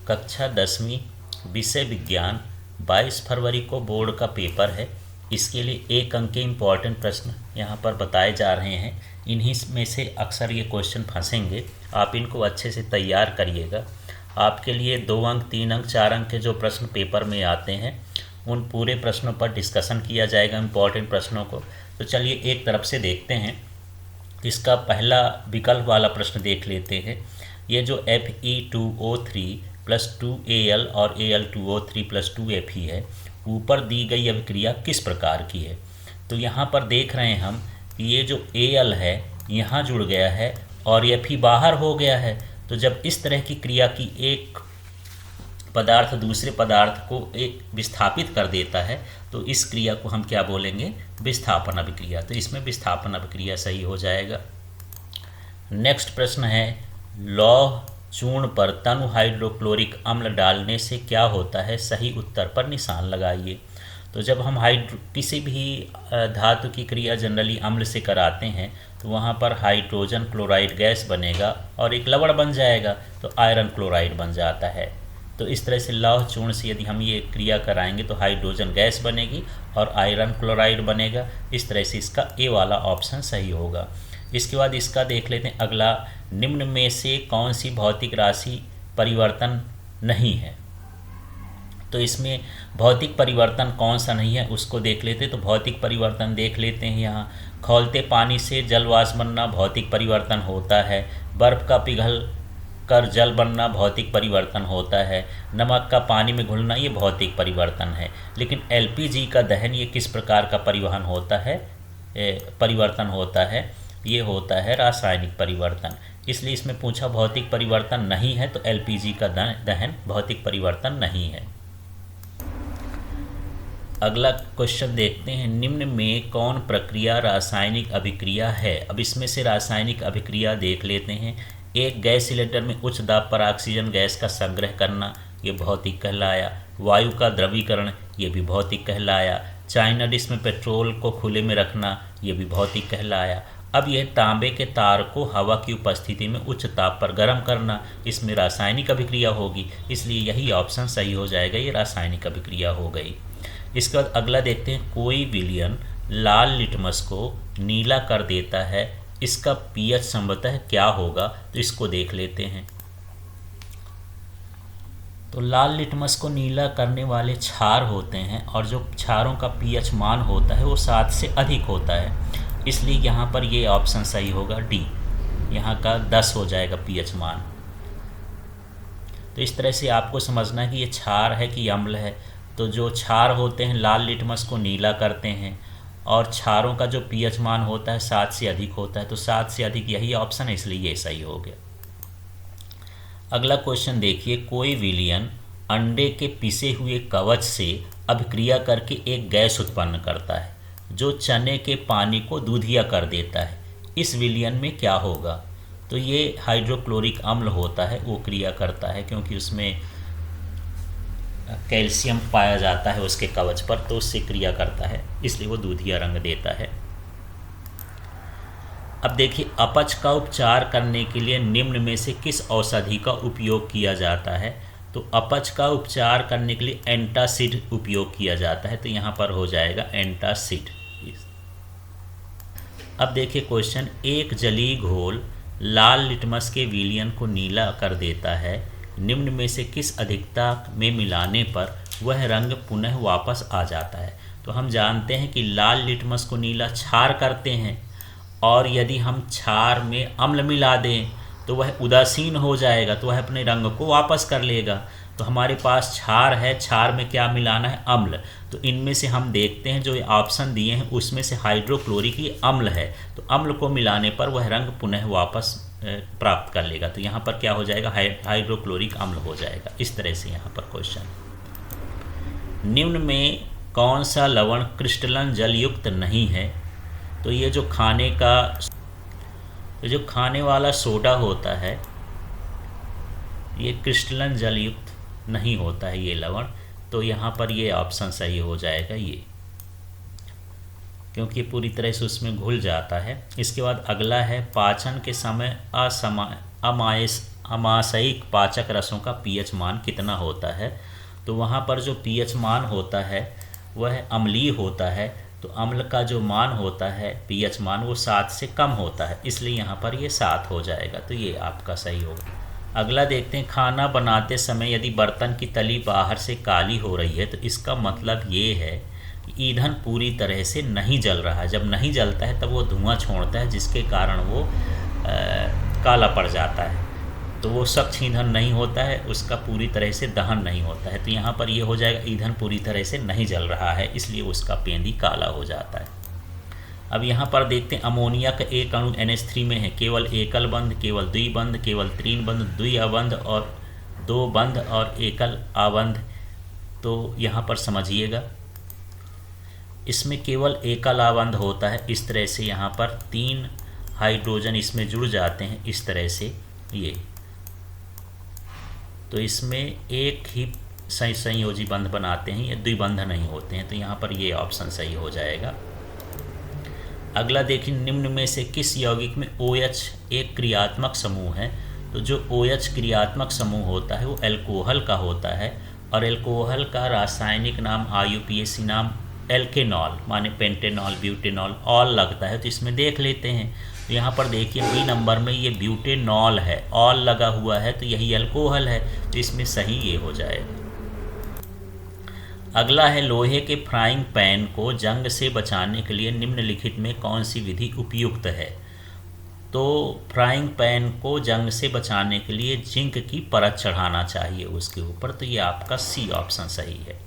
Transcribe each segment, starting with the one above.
कक्षा 10वीं विषय विज्ञान 22 फरवरी को बोर्ड का पेपर है। इसके लिए एक अंक के इम्पॉर्टेंट प्रश्न यहाँ पर बताए जा रहे हैं। इन्हीं में से अक्सर ये क्वेश्चन फंसेंगे, आप इनको अच्छे से तैयार करिएगा। आपके लिए 2 अंक, 3 अंक, 4 अंक के जो प्रश्न पेपर में आते हैं उन पूरे प्रश्नों पर डिस्कशन किया जाएगा, इम्पॉर्टेंट प्रश्नों को। तो चलिए एक तरफ से देखते हैं। इसका पहला विकल्प वाला प्रश्न देख लेते हैं। ये जो Fe2O3 + 2Al और Al2O3 + 2Fe है, ऊपर दी गई अभिक्रिया किस प्रकार की है। तो यहाँ पर देख रहे हैं हम कि ये जो Al है यहाँ जुड़ गया है और Fe बाहर हो गया है। तो जब इस तरह की क्रिया की एक पदार्थ दूसरे पदार्थ को एक विस्थापित कर देता है तो इस क्रिया को हम क्या बोलेंगे, विस्थापन अभिक्रिया। तो इसमें विस्थापन अभिक्रिया सही हो जाएगा। नेक्स्ट प्रश्न है, लौह चूर्ण पर तनु हाइड्रोक्लोरिक अम्ल डालने से क्या होता है, सही उत्तर पर निशान लगाइए। तो जब हम किसी भी धातु की क्रिया जनरली अम्ल से कराते हैं तो वहाँ पर हाइड्रोजन क्लोराइड गैस बनेगा और एक लवण बन जाएगा, तो आयरन क्लोराइड बन जाता है। तो इस तरह से लौह चूर्ण से यदि हम ये क्रिया कराएंगे तो हाइड्रोजन गैस बनेगी और आयरन क्लोराइड बनेगा। इस तरह से इसका ए वाला ऑप्शन सही होगा। इसके बाद इसका देख लेते हैं अगला, निम्न में से कौन सी भौतिक राशि परिवर्तन नहीं है। तो इसमें भौतिक परिवर्तन कौन सा नहीं है उसको देख लेते हैं। तो भौतिक परिवर्तन देख लेते हैं। यहाँ खौलते पानी से जल वाष्प बनना भौतिक परिवर्तन होता है। बर्फ़ का पिघल कर जल बनना भौतिक परिवर्तन होता है। नमक का पानी में घुलना ये भौतिक परिवर्तन है। लेकिन एलपीजी का दहन ये किस प्रकार का परिवहन होता है, परिवर्तन होता है, ये होता है रासायनिक परिवर्तन। इसलिए इसमें पूछा भौतिक परिवर्तन नहीं है, तो एलपीजी का दहन भौतिक परिवर्तन नहीं है। अगला क्वेश्चन देखते हैं, निम्न में कौन प्रक्रिया रासायनिक अभिक्रिया है। अब इसमें से रासायनिक अभिक्रिया देख लेते हैं। एक गैस सिलेंडर में उच्च दाब पर ऑक्सीजन गैस का संग्रह करना, ये भौतिक कहलाया। वायु का द्रवीकरण, ये भी भौतिक कहलाया। चाइना डिश में पेट्रोल को खुले में रखना, ये भी भौतिक कहलाया। अब यह तांबे के तार को हवा की उपस्थिति में उच्च ताप पर गर्म करना, इसमें रासायनिक अभिक्रिया होगी। इसलिए यही ऑप्शन सही हो जाएगा, ये रासायनिक अभिक्रिया हो गई। इसके बाद अगला देखते हैं, कोई विलयन लाल लिटमस को नीला कर देता है, इसका पीएच संभवतः क्या होगा। तो इसको देख लेते हैं। तो लाल लिटमस को नीला करने वाले क्षार होते हैं और जो क्षारों का पीएच मान होता है वो 7 से अधिक होता है। इसलिए यहाँ पर ये ऑप्शन सही होगा, डी। यहाँ का 10 हो जाएगा पीएच मान। तो इस तरह से आपको समझना है कि ये क्षार है कि अम्ल है। तो जो क्षार होते हैं लाल लिटमस को नीला करते हैं और क्षारों का जो पीएच मान होता है 7 से अधिक होता है। तो 7 से अधिक यही ऑप्शन है, इसलिए ये सही हो गया। अगला क्वेश्चन देखिए, कोई विलयन अंडे के पिसे हुए कवच से अभिक्रिया करके एक गैस उत्पन्न करता है जो चने के पानी को दूधिया कर देता है, इस विलयन में क्या होगा। तो ये हाइड्रोक्लोरिक अम्ल होता है, वो क्रिया करता है क्योंकि उसमें कैल्शियम पाया जाता है उसके कवच पर, तो उससे क्रिया करता है, इसलिए वो दूधिया रंग देता है। अब देखिए, अपच का उपचार करने के लिए निम्न में से किस औषधि का उपयोग किया जाता है। तो अपच का उपचार करने के लिए एंटासिड उपयोग किया जाता है। तो यहाँ पर हो जाएगा एंटासिड। अब देखिए क्वेश्चन, एक जलीय घोल लाल लिटमस के विलयन को नीला कर देता है, निम्न में से किस अधिकता में मिलाने पर वह रंग पुनः वापस आ जाता है। तो हम जानते हैं कि लाल लिटमस को नीला क्षार करते हैं और यदि हम क्षार में अम्ल मिला दें तो वह उदासीन हो जाएगा, तो वह अपने रंग को वापस कर लेगा। तो हमारे पास क्षार है, क्षार में क्या मिलाना है, अम्ल। तो इनमें से हम देखते हैं जो ऑप्शन दिए हैं उसमें से हाइड्रोक्लोरिक ही अम्ल है, तो अम्ल को मिलाने पर वह रंग पुनः वापस प्राप्त कर लेगा। तो यहाँ पर क्या हो जाएगा, हाइड्रोक्लोरिक अम्ल हो जाएगा। इस तरह से यहाँ पर क्वेश्चन, निम्न में कौन सा लवण क्रिस्टलन जलयुक्त नहीं है। तो ये जो खाने वाला सोडा होता है ये क्रिस्टलन जलयुक्त नहीं होता है ये लवण। तो यहाँ पर ये ऑप्शन सही हो जाएगा ये, क्योंकि पूरी तरह से उसमें घुल जाता है। इसके बाद अगला है, पाचन के समय अमाशयिक पाचक रसों का पीएच मान कितना होता है। तो वहाँ पर जो पीएच मान होता है वह अम्लीय होता है, तो अम्ल का जो मान होता है पीएच मान वो 7 से कम होता है, इसलिए यहाँ पर ये 7 हो जाएगा। तो ये आपका सही होगा। अगला देखते हैं, खाना बनाते समय यदि बर्तन की तली बाहर से काली हो रही है तो इसका मतलब ये है कि ईंधन पूरी तरह से नहीं जल रहा है। जब नहीं जलता है तब वो धुआं छोड़ता है, जिसके कारण वो काला पड़ जाता है। तो वो स्वच्छ ईंधन नहीं होता है, उसका पूरी तरह से दहन नहीं होता है। तो यहाँ पर ये हो जाएगा ईंधन पूरी तरह से नहीं जल रहा है, इसलिए उसका पेंदी काला हो जाता है। अब यहाँ पर देखते हैं, अमोनिया का एक अणु NH3 में है, केवल एकल बंध, केवल द्विबंध, केवल तीन बंध, द्विअबंध और दो बंध और एकल आबंध। तो यहाँ पर समझिएगा, इसमें केवल एकल आबंध होता है। इस तरह से यहाँ पर 3 हाइड्रोजन इसमें जुड़ जाते हैं, इस तरह से ये। तो इसमें एक ही संयोजी बंध बनाते हैं, ये द्विबंध नहीं होते हैं। तो यहाँ पर ये ऑप्शन सही हो जाएगा। अगला देखिए, निम्न में से किस यौगिक में OH एक क्रियात्मक समूह है। तो जो OH क्रियात्मक समूह होता है वो एल्कोहल का होता है, और एल्कोहल का रासायनिक नाम IUPAC नाम एल्केनॉल माने पेंटेनॉल, ब्यूटेनॉल, ऑल लगता है। तो इसमें देख लेते हैं। तो यहाँ पर देखिए बी नंबर में ये ब्यूटेनॉल है, ऑल लगा हुआ है, तो यही अल्कोहल है। तो इसमें सही ये हो जाएगा। अगला है, लोहे के फ्राइंग पैन को जंग से बचाने के लिए निम्नलिखित में कौन सी विधि उपयुक्त है। तो फ्राइंग पैन को जंग से बचाने के लिए जिंक की परत चढ़ाना चाहिए उसके ऊपर। तो ये आपका सी ऑप्शन सही है।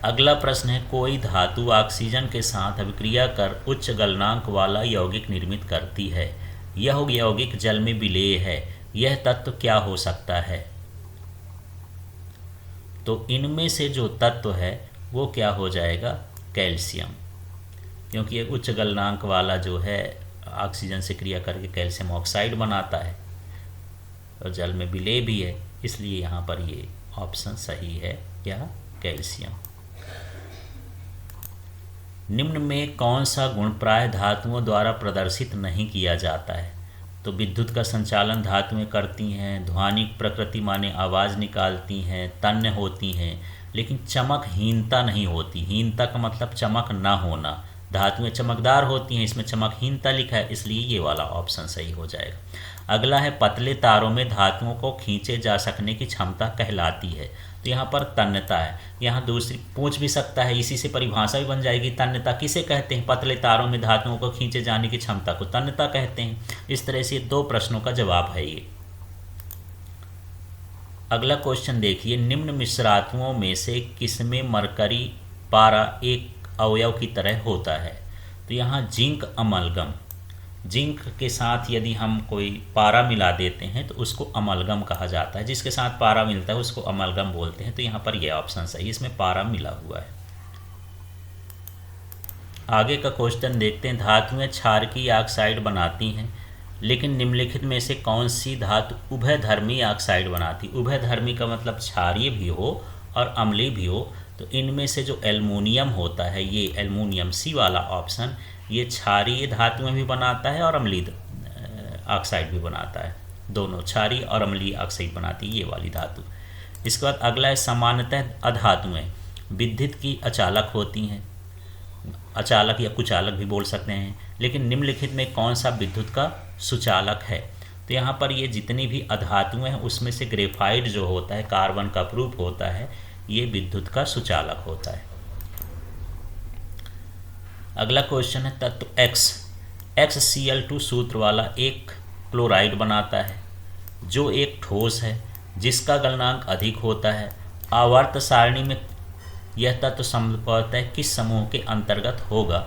अगला प्रश्न है, कोई धातु ऑक्सीजन के साथ अभिक्रिया कर उच्च गलनांक वाला यौगिक निर्मित करती है। यह यौगिक जल में विलेय है। यह तत्व क्या हो सकता है। तो इनमें से जो तत्व है वो क्या हो जाएगा, कैल्शियम, क्योंकि ये उच्च गलनांक वाला जो है ऑक्सीजन से क्रिया करके कैल्शियम ऑक्साइड बनाता है और जल में विलेय भी है, इसलिए यहाँ पर ये ऑप्शन सही है, क्या, कैल्शियम। निम्न में कौन सा गुण प्राय धातुओं द्वारा प्रदर्शित नहीं किया जाता है। तो विद्युत का संचालन धातुएं करती हैं, ध्वनिक प्रकृति माने आवाज़ निकालती हैं, तन्य होती हैं, लेकिन चमकहीनता नहीं होती। हीनता का मतलब चमक ना होना। धातुएं चमकदार होती हैं, इसमें चमकहीनता लिखा है, इसलिए ये वाला ऑप्शन सही हो जाएगा। अगला है, पतले तारों में धातुओं को खींचे जा सकने की क्षमता कहलाती है। तो यहाँ पर तन्यता है। यहाँ दूसरी पूछ भी सकता है, इसी से परिभाषा भी बन जाएगी। तन्यता किसे कहते हैं। पतले तारों में धातुओं को खींचे जाने की क्षमता को तन्यता कहते हैं। इस तरह से 2 प्रश्नों का जवाब है ये। अगला क्वेश्चन देखिए, निम्न मिश्रातुओं में से किसमें मरकरी पारा एक अवयव की तरह होता है। तो यहाँ जिंक अमलगम, जिंक के साथ यदि हम कोई पारा मिला देते हैं तो उसको अमलगम कहा जाता है। जिसके साथ पारा मिलता है उसको अमलगम बोलते हैं। तो यहाँ पर यह ऑप्शन सही, इसमें पारा मिला हुआ है। आगे का क्वेश्चन देखते हैं, धातुएं क्षारकीय ऑक्साइड बनाती हैं, लेकिन निम्नलिखित में से कौन सी धातु उभयधर्मी ऑक्साइड बनाती। उभयधर्मी का मतलब क्षारीय भी हो और अम्लीय भी हो। तो इनमें से जो एल्युमिनियम होता है, ये एल्युमिनियम सी वाला ऑप्शन, ये क्षारीय धातुएं भी बनाता है और अम्लीय ऑक्साइड भी बनाता है। दोनों क्षारीय और अम्लीय ऑक्साइड बनाती है ये वाली धातु। इसके बाद अगला है, सामान्यतः अधातुएं विद्युत की अचालक होती हैं, अचालक या कुचालक भी बोल सकते हैं, लेकिन निम्नलिखित में कौन सा विद्युत का सुचालक है। तो यहाँ पर ये जितनी भी अधातुएं हैं उसमें से ग्रेफाइट जो होता है, कार्बन का प्रूफ होता है, ये विद्युत का सुचालक होता है। अगला क्वेश्चन है, तत्व XCl2 सूत्र वाला एक क्लोराइड बनाता है जो एक ठोस है जिसका गलनांक अधिक होता है। आवर्त सारणी में यह तत्व संभवतः किस समूह के अंतर्गत होगा।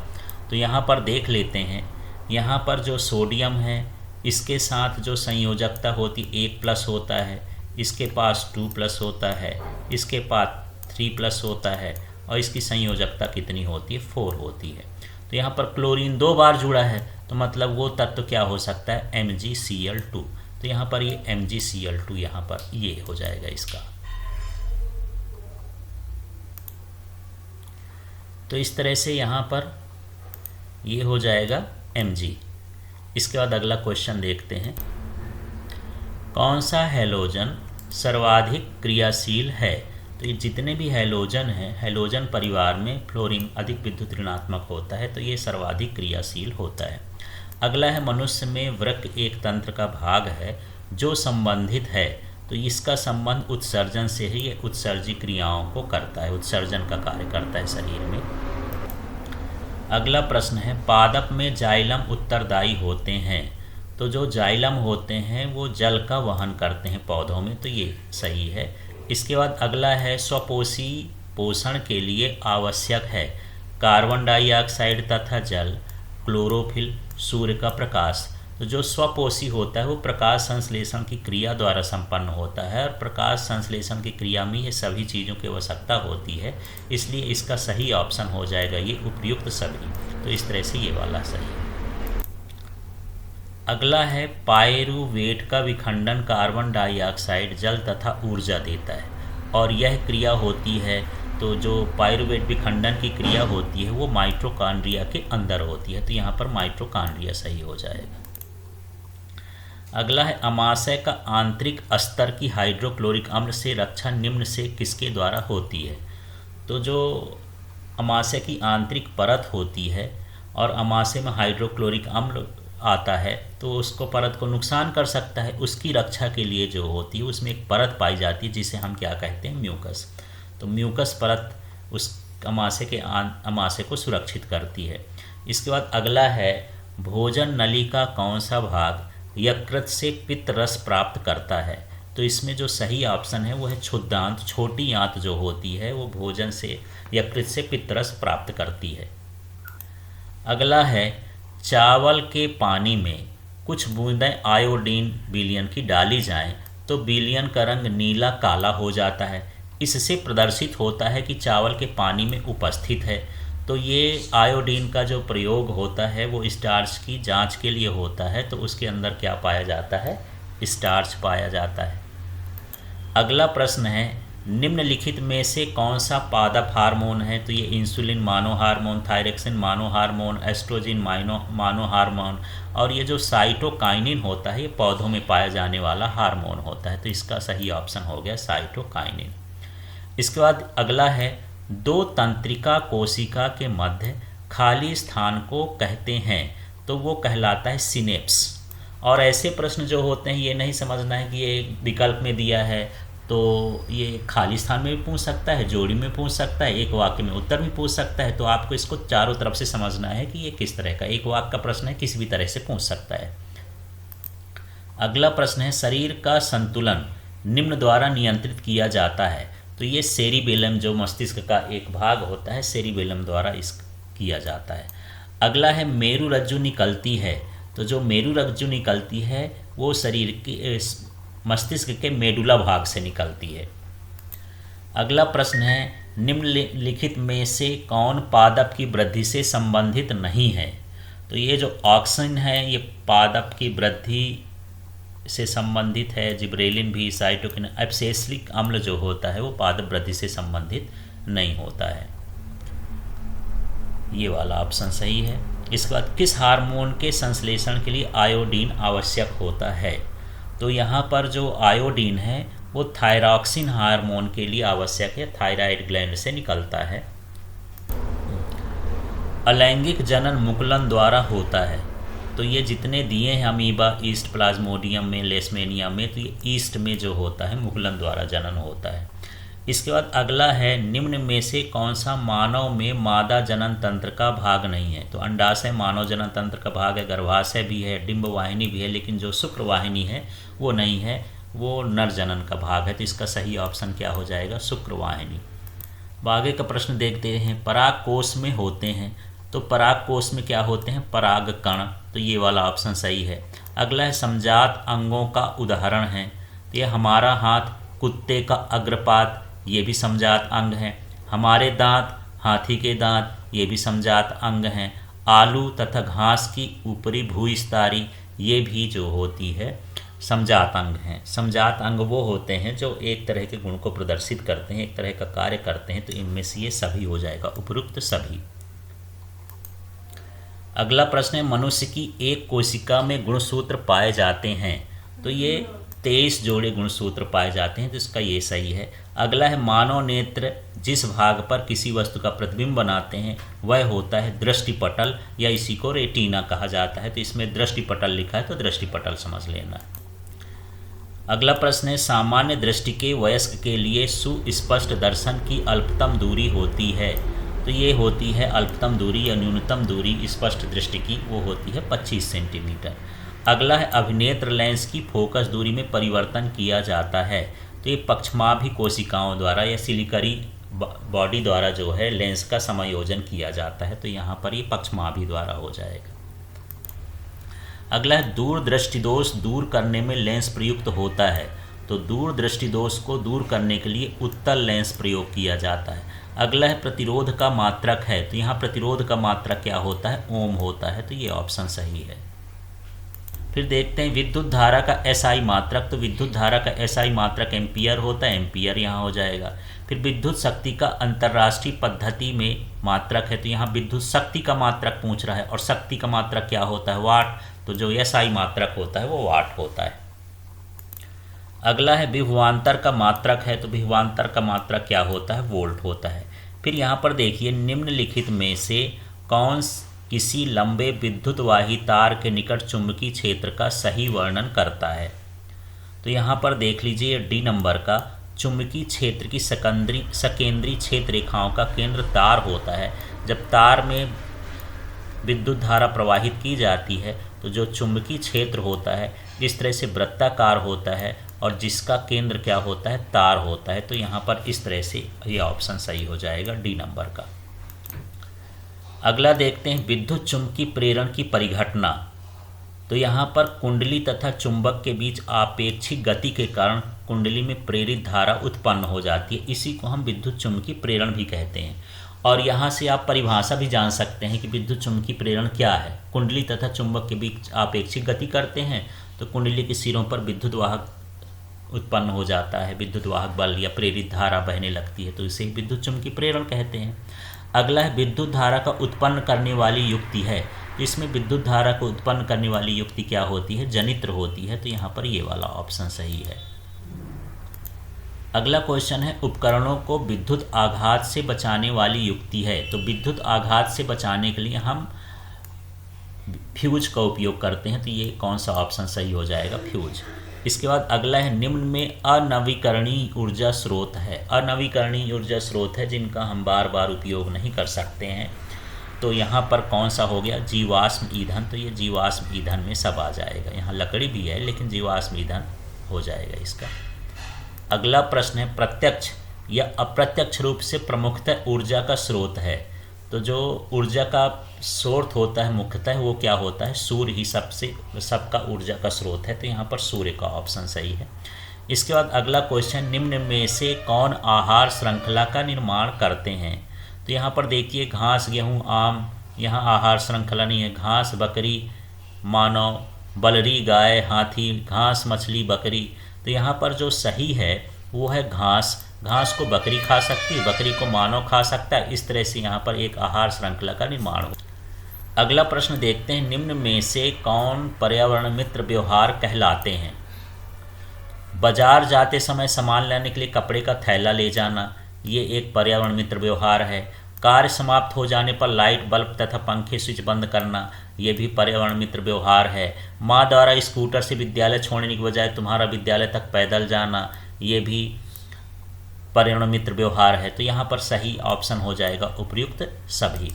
तो यहाँ पर देख लेते हैं, यहाँ पर जो सोडियम है इसके साथ जो संयोजकता होती 1+ होता है, इसके पास 2+ होता है, इसके पास 3+ होता है, और इसकी संयोजकता कितनी होती है, 4 होती है। तो यहाँ पर क्लोरीन 2 बार जुड़ा है, तो मतलब वो तत्व क्या हो सकता है, MgCl2। तो यहाँ पर ये MgCl2 यहाँ पर ये हो जाएगा इसका। तो इस तरह से यहाँ पर ये हो जाएगा Mg। इसके बाद अगला क्वेश्चन देखते हैं, कौन सा हैलोजन सर्वाधिक क्रियाशील है? तो ये जितने भी हैलोजन हैं, हैलोजन परिवार में फ्लोरीन अधिक विद्युत ऋणात्मक होता है, तो ये सर्वाधिक क्रियाशील होता है। अगला है मनुष्य में वृक्क एक तंत्र का भाग है जो संबंधित है, तो इसका संबंध उत्सर्जन से है, ये उत्सर्जी क्रियाओं को करता है, उत्सर्जन का कार्य करता है शरीर में। अगला प्रश्न है पादप में जाइलम उत्तरदायी होते हैं, तो जो जाइलम होते हैं वो जल का वहन करते हैं पौधों में, तो ये सही है। इसके बाद अगला है स्वपोषी पोषण के लिए आवश्यक है कार्बन डाइऑक्साइड तथा जल, क्लोरोफिल, सूर्य का प्रकाश। तो जो स्वपोषी होता है वो प्रकाश संश्लेषण की क्रिया द्वारा संपन्न होता है, और प्रकाश संश्लेषण की क्रिया में ये सभी चीज़ों की आवश्यकता होती है, इसलिए इसका सही ऑप्शन हो जाएगा ये उपयुक्त सभी। तो इस तरह से ये वाला सही है। अगला है पाइरूवेट का विखंडन कार्बन डाइऑक्साइड, जल तथा ऊर्जा देता है, और यह क्रिया होती है, तो जो पाइरूवेट विखंडन की क्रिया होती है वो माइटोकॉन्ड्रिया के अंदर होती है, तो यहाँ पर माइटोकॉन्ड्रिया सही हो जाएगा। अगला है अमाशय का आंतरिक स्तर की हाइड्रोक्लोरिक अम्ल से रक्षा निम्न से किसके द्वारा होती है? तो जो अमाशय की आंतरिक परत होती है और अमाशय में हाइड्रोक्लोरिक अम्ल आता है, तो उसको परत को नुकसान कर सकता है, उसकी रक्षा के लिए जो होती है उसमें एक परत पाई जाती है जिसे हम क्या कहते हैं, म्यूकस। तो म्यूकस परत उस अमाशय को सुरक्षित करती है। इसके बाद अगला है भोजन नली का कौन सा भाग यकृत से पित्त रस प्राप्त करता है? तो इसमें जो सही ऑप्शन है वो है क्षुद्रांत, छोटी आंत जो होती है वो भोजन से यकृत से पित्त रस प्राप्त करती है। अगला है चावल के पानी में कुछ बूंदें आयोडीन विलयन की डाली जाएं तो विलयन का रंग नीला काला हो जाता है, इससे प्रदर्शित होता है कि चावल के पानी में उपस्थित है। तो ये आयोडीन का जो प्रयोग होता है वो स्टार्च की जांच के लिए होता है, तो उसके अंदर क्या पाया जाता है, स्टार्च पाया जाता है। अगला प्रश्न है निम्नलिखित में से कौन सा पादप हार्मोन है? तो ये इंसुलिन मानो हार्मोन, थायरोक्सिन मानो हार्मोन, एस्ट्रोजन मानो हार्मोन, और ये जो साइटोकाइनिन होता है ये पौधों में पाया जाने वाला हार्मोन होता है, तो इसका सही ऑप्शन हो गया साइटोकाइनिन। इसके बाद अगला है दो तंत्रिका कोशिका के मध्य खाली स्थान को कहते हैं, तो वो कहलाता है सिनेप्स। और ऐसे प्रश्न जो होते हैं ये नहीं समझना है कि ये विकल्प में दिया है, तो ये खाली स्थान में भी पूछ सकता है, जोड़ी में पूछ सकता है, एक वाक्य में उत्तर भी पूछ सकता है, तो आपको इसको चारों तरफ से समझना है कि ये किस तरह का एक वाक्य का प्रश्न है, किसी भी तरह से पूछ सकता है। अगला प्रश्न है शरीर का संतुलन निम्न द्वारा नियंत्रित किया जाता है, तो ये सेरिबेलम जो मस्तिष्क का एक भाग होता है, सेरिबेलम द्वारा इस किया जाता है। अगला है मेरु रज्जु निकलती है, तो जो मेरु रज्जु निकलती है वो शरीर के मस्तिष्क के मेडुला भाग से निकलती है। अगला प्रश्न है निम्नलिखित में से कौन पादप की वृद्धि से संबंधित नहीं है? तो ये जो ऑक्सिन है ये पादप की वृद्धि से संबंधित है, जिब्रेलिन भी, साइटोकिन, एब्सिसिक अम्ल जो होता है वो पादप वृद्धि से संबंधित नहीं होता है, ये वाला ऑप्शन सही है। इसके बाद किस हार्मोन के संश्लेषण के लिए आयोडीन आवश्यक होता है? तो यहाँ पर जो आयोडीन है वो थायरॉक्सिन हार्मोन के लिए आवश्यक है, थायराइड ग्लैंड से निकलता है। अलैंगिक जनन मुकुलन द्वारा होता है, तो ये जितने दिए हैं अमीबा, ईस्ट, प्लाज्मोडियम में, लेशमेनिया में, तो ये ईस्ट में जो होता है मुकुलन द्वारा जनन होता है। इसके बाद अगला है निम्न में से कौन सा मानव में मादा जनन तंत्र का भाग नहीं है? तो अंडाशय मानव जनन तंत्र का भाग है, गर्भाशय भी है, डिंब वाहिनी भी है, लेकिन जो शुक्र वाहिनी है वो नहीं है, वो नर जनन का भाग है, तो इसका सही ऑप्शन क्या हो जाएगा, शुक्र वाहिनी। आगे का प्रश्न देखते हैं पराग कोष में होते हैं, तो पराग कोष में क्या होते हैं, पराग कण, तो ये वाला ऑप्शन सही है। अगला है समजात अंगों का उदाहरण है, तो ये हमारा हाथ, कुत्ते का अग्रपाद, ये भी समजात अंग है, हमारे दांत, हाथी के दांत, ये भी समजात अंग हैं, आलू तथा घास की ऊपरी भूस्तरी, ये भी जो होती है समजात अंग हैं। समजात अंग वो होते हैं जो एक तरह के गुण को प्रदर्शित करते हैं, एक तरह का कार्य करते हैं, तो इनमें से ये सभी हो जाएगा, उपयुक्त सभी। अगला प्रश्न है मनुष्य की एक कोशिका में गुणसूत्र पाए जाते हैं, तो ये 23 जोड़े गुणसूत्र पाए जाते हैं, तो इसका ये सही है। अगला है मानव नेत्र जिस भाग पर किसी वस्तु का प्रतिबिंब बनाते हैं वह होता है दृष्टिपटल, या इसी को रेटिना कहा जाता है। तो इसमें दृष्टिपटल लिखा है तो दृष्टिपटल समझ लेना। अगला प्रश्न है सामान्य दृष्टि के वयस्क के लिए सुस्पष्ट दर्शन की अल्पतम दूरी होती है, तो ये होती है अल्पतम दूरी या न्यूनतम दूरी स्पष्ट दृष्टि की, वो होती है 25 सेंटीमीटर। अगला है अभिनेत्र लेंस की फोकस दूरी में परिवर्तन किया जाता है, तो ये पक्षमाभी कोशिकाओं द्वारा या सिलिकरी बॉडी द्वारा जो है लेंस का समायोजन किया जाता है, तो यहाँ पर ये पक्षमाभी द्वारा हो जाएगा। अगला है दूर दृष्टि दोष दूर करने में लेंस प्रयुक्त होता है, तो दूर दृष्टि दोष को दूर करने के लिए उत्तल लेंस प्रयोग किया जाता है। अगला है प्रतिरोध का मात्रक है, तो यहाँ प्रतिरोध का मात्रक क्या होता है, ओम होता है, तो ये ऑप्शन सही है। फिर देखते हैं विद्युत धारा का एसआई मात्रक, तो विद्युत धारा का एसआई मात्रक एम्पियर होता है, एम्पियर यहाँ हो जाएगा। फिर विद्युत शक्ति का अंतर्राष्ट्रीय पद्धति में मात्रक है, तो यहाँ विद्युत शक्ति का मात्रक पूछ रहा है, और शक्ति का मात्रक क्या होता है, वाट, तो जो एसआई मात्रक होता है वो वाट होता है। अगला है विभवांतर का मात्रक है, तो विभवांतर का मात्रक क्या होता है, वोल्ट होता है। फिर यहाँ पर देखिए निम्नलिखित में से कौन किसी लंबे विद्युत वाही तार के निकट चुंबकीय क्षेत्र का सही वर्णन करता है, तो यहाँ पर देख लीजिए डी नंबर का चुंबकीय क्षेत्र की सकेंद्री क्षेत्र रेखाओं का केंद्र तार होता है। जब तार में विद्युत धारा प्रवाहित की जाती है तो जो चुंबकीय क्षेत्र होता है इस तरह से वृत्ताकार होता है, और जिसका केंद्र क्या होता है, तार होता है, तो यहाँ पर इस तरह से ये ऑप्शन सही हो जाएगा डी नंबर का। अगला देखते हैं विद्युत चुंबकीय प्रेरण की परिघटना, तो यहाँ पर कुंडली तथा चुंबक के बीच आपेक्षिक गति के कारण कुंडली में प्रेरित धारा उत्पन्न हो जाती है, इसी को हम विद्युत चुंबकीय प्रेरण भी कहते हैं। और यहाँ से आप परिभाषा भी जान सकते हैं कि विद्युत चुंबकीय प्रेरण क्या है। कुंडली तथा चुंबक के बीच आपेक्षिक गति करते हैं तो कुंडली के सिरों पर विद्युत वाहक उत्पन्न हो जाता है, विद्युत वाहक बल या प्रेरित धारा बहने लगती है, तो इसे विद्युत चुंबकीय प्रेरण कहते हैं। अगला है विद्युत धारा का उत्पन्न करने वाली युक्ति है, तो इसमें विद्युत धारा को उत्पन्न करने वाली युक्ति क्या होती है, जनित्र होती है, तो यहाँ पर ये वाला ऑप्शन सही है। अगला क्वेश्चन है उपकरणों को विद्युत आघात से बचाने वाली युक्ति है, तो विद्युत आघात से बचाने के लिए हम फ्यूज का उपयोग करते हैं, तो ये कौन सा ऑप्शन सही हो जाएगा, फ्यूज। इसके बाद अगला है निम्न में अनवीकरणीय ऊर्जा स्रोत है, अनवीकरणीय ऊर्जा स्रोत है जिनका हम बार बार उपयोग नहीं कर सकते हैं, तो यहाँ पर कौन सा हो गया, जीवाश्म ईंधन, तो ये जीवाश्म ईंधन में सब आ जाएगा। यहाँ लकड़ी भी है लेकिन जीवाश्म ईंधन हो जाएगा इसका। अगला प्रश्न है प्रत्यक्ष या अप्रत्यक्ष रूप से प्रमुखतः ऊर्जा का स्रोत है, तो जो ऊर्जा का स्रोत होता है मुख्यतः वो क्या होता है, सूर्य ही सबका ऊर्जा का स्रोत है, तो यहाँ पर सूर्य का ऑप्शन सही है। इसके बाद अगला क्वेश्चन निम्न में से कौन आहार श्रृंखला का निर्माण करते हैं, तो यहाँ पर देखिए घास गेहूँ आम, यहाँ आहार श्रृंखला नहीं है, घास बकरी मानव, बलरी गाय हाथी, घास मछली बकरी, तो यहाँ पर जो सही है वो है घास। घास को बकरी खा सकती है, बकरी को मानव खा सकता है, इस तरह से यहाँ पर एक आहार श्रृंखला का निर्माण हो। अगला प्रश्न देखते हैं निम्न में से कौन पर्यावरण मित्र व्यवहार कहलाते हैं। बाजार जाते समय सामान लेने के लिए कपड़े का थैला ले जाना, ये एक पर्यावरण मित्र व्यवहार है। कार्य समाप्त हो जाने पर लाइट बल्ब तथा पंखे स्विच बंद करना, ये भी पर्यावरण मित्र व्यवहार है। माँ द्वारा स्कूटर से विद्यालय छोड़ने की बजाय तुम्हारा विद्यालय तक पैदल जाना, ये भी पर्यावरण मित्र व्यवहार है, तो यहाँ पर सही ऑप्शन हो जाएगा उपयुक्त सभी।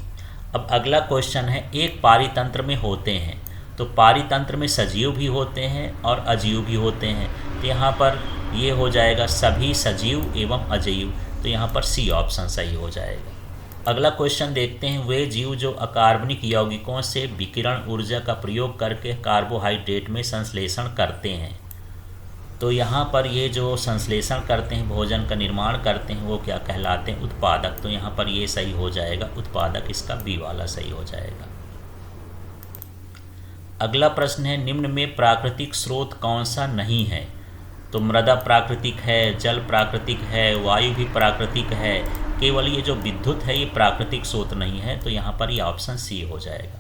अब अगला क्वेश्चन है एक पारितंत्र में होते हैं, तो पारितंत्र में सजीव भी होते हैं और अजीव भी होते हैं, तो यहाँ पर ये हो जाएगा सभी सजीव एवं अजीव, तो यहाँ पर सी ऑप्शन सही हो जाएगा। अगला क्वेश्चन देखते हैं वे जीव जो अकार्बनिक यौगिकों से विकिरण ऊर्जा का प्रयोग करके कार्बोहाइड्रेट में संश्लेषण करते हैं, तो यहाँ पर ये जो संश्लेषण करते हैं भोजन का निर्माण करते हैं वो क्या कहलाते हैं, उत्पादक, तो यहाँ पर ये सही हो जाएगा उत्पादक, इसका बी वाला सही हो जाएगा। अगला प्रश्न है निम्न में प्राकृतिक स्रोत कौन सा नहीं है, तो मृदा प्राकृतिक है, जल प्राकृतिक है, वायु भी प्राकृतिक है, केवल ये जो विद्युत है ये प्राकृतिक स्रोत नहीं है, तो यहाँ पर ये ऑप्शन सी हो जाएगा।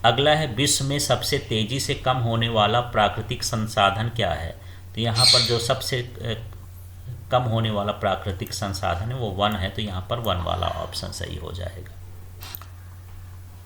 अगला है विश्व में सबसे तेजी से कम होने वाला प्राकृतिक संसाधन क्या है, तो यहाँ पर जो सबसे कम होने वाला प्राकृतिक संसाधन है वो वन है, तो यहाँ पर वन वाला ऑप्शन सही हो जाएगा।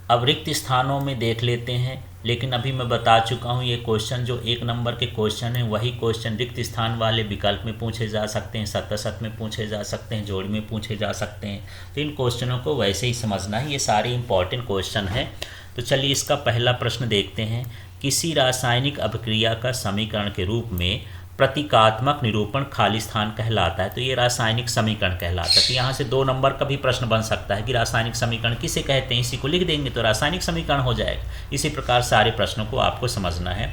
अब रिक्त स्थानों में देख लेते हैं, लेकिन अभी मैं बता चुका हूँ ये क्वेश्चन जो 1 नंबर के क्वेश्चन हैं वही क्वेश्चन रिक्त स्थान वाले विकल्प में पूछे जा सकते हैं, सतसत में पूछे जा सकते हैं, जोड़ में पूछे जा सकते हैं। तो इन क्वेश्चनों को वैसे ही समझना है, ये सारे इंपॉर्टेंट क्वेश्चन हैं। तो चलिए इसका पहला प्रश्न देखते हैं। किसी रासायनिक अभिक्रिया का समीकरण के रूप में प्रतीकात्मक निरूपण खाली स्थान कहलाता है। तो ये रासायनिक समीकरण कहलाता है। तो यहाँ से 2 नंबर का भी प्रश्न बन सकता है कि रासायनिक समीकरण किसे कहते हैं, इसी को लिख देंगे तो रासायनिक समीकरण हो जाएगा। इसी प्रकार सारे प्रश्नों को आपको समझना है।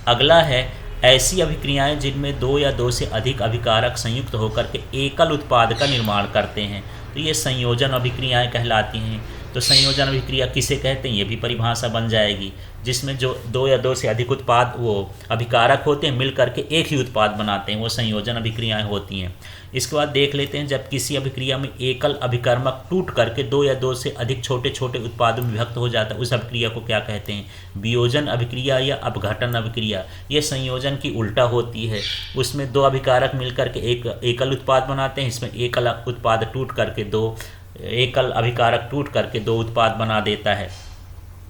अगला है ऐसी अभिक्रियाएं जिनमें 2 या 2 से अधिक अभिकारक संयुक्त होकर के एकल उत्पाद का निर्माण करते हैं, तो ये संयोजन अभिक्रियाएं कहलाती हैं। तो संयोजन अभिक्रिया किसे कहते हैं, ये भी परिभाषा बन जाएगी, जिसमें जो 2 या 2 से अधिक उत्पाद वो अभिकारक होते हैं मिल करके एक ही उत्पाद बनाते हैं, वो संयोजन अभिक्रियाएं होती हैं। इसके बाद देख लेते हैं जब किसी अभिक्रिया में एकल अभिकर्मक टूट करके 2 या 2 से अधिक छोटे छोटे उत्पादों में विभक्त हो जाता है, उस अभिक्रिया को क्या कहते हैं, वियोजन अभिक्रिया या अपघटन अभिक्रिया। ये संयोजन की उल्टा होती है, उसमें 2 अभिकारक मिल करके एक एकल उत्पाद बनाते हैं, इसमें एकल उत्पाद टूट करके 2 एकल अभिकारक टूट करके 2 उत्पाद बना देता है।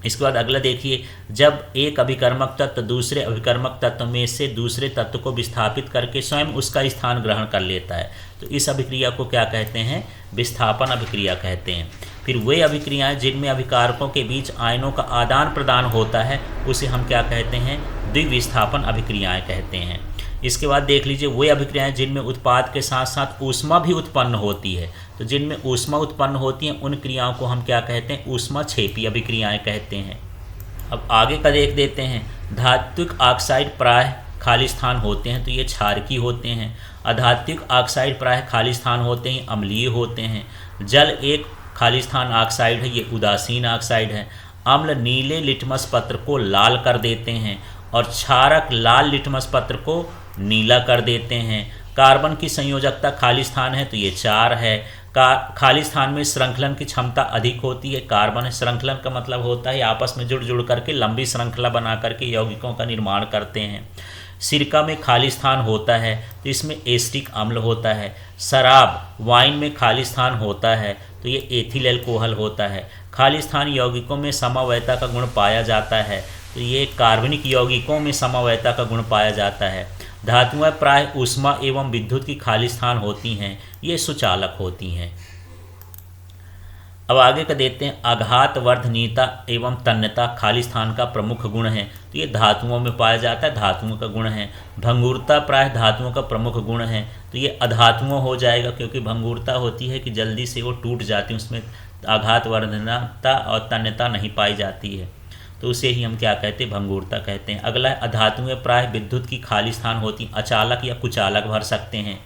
इसके बाद अगला देखिए, जब एक अभिकर्मक तत्व दूसरे अभिकर्मक तत्व में से दूसरे तत्व को विस्थापित करके स्वयं उसका स्थान ग्रहण कर लेता है, तो इस अभिक्रिया को क्या कहते हैं, विस्थापन अभिक्रिया कहते हैं। फिर वे अभिक्रियाएं जिनमें अभिकारकों के बीच आयनों का आदान प्रदान होता है उसे हम क्या कहते हैं, द्विविस्थापन अभिक्रियाएं कहते हैं। इसके बाद देख लीजिए वे अभिक्रियाएं जिनमें उत्पाद के साथ साथ ऊष्मा भी उत्पन्न होती है, तो जिनमें ऊष्मा उत्पन्न होती हैं उन क्रियाओं को हम क्या कहते हैं, ऊष्माक्षेपी अभिक्रियाएं कहते हैं। अब आगे का देख देते हैं। धात्विक ऑक्साइड प्रायः खाली स्थान होते हैं, तो ये क्षारकी होते हैं। अधात्विक ऑक्साइड प्रायः खाली स्थान होते हैं, अम्लीय होते हैं। जल एक खाली स्थान ऑक्साइड है, ये उदासीन ऑक्साइड है। अम्ल नीले लिटमस पत्र को लाल कर देते हैं और क्षारक लाल लिटमस पत्र को नीला कर देते हैं। कार्बन की संयोजकता खाली स्थान है, तो ये 4 है। खाली स्थान में श्रृंखलन की क्षमता अधिक होती है, कार्बन है। श्रृंखलन का मतलब होता है आपस में जुड़ जुड़ करके लंबी श्रृंखला बना करके यौगिकों का निर्माण करते हैं। सिरका में खाली स्थान होता है, तो इसमें एसिटिक अम्ल होता है। शराब वाइन में खाली स्थान होता है, तो ये एथिल अल्कोहल होता है। खाली स्थान यौगिकों में समवायता का गुण पाया जाता है, तो ये कार्बनिक यौगिकों में समवायता का गुण पाया जाता है। धातुएं प्राय ऊष्मा एवं विद्युत की खाली स्थान होती हैं, ये सुचालक होती हैं। अब आगे का देते हैं। आघात वर्धनीयता एवं तन्यता खाली स्थान का प्रमुख गुण है, तो ये धातुओं में पाया जाता है, धातुओं का गुण है। भंगुरता प्राय धातुओं का प्रमुख गुण है, तो ये अधातुओं हो जाएगा, क्योंकि भंगुरता होती है कि जल्दी से वो टूट जाती है, उसमें आघात वर्धनता और तन्यता नहीं पाई जाती है, तो उसे ही हम क्या कहते हैं, भंगुरता कहते हैं। अगला है अधातुएं प्राय विद्युत की खाली स्थान होती, अचालक या कुचालक भर सकते हैं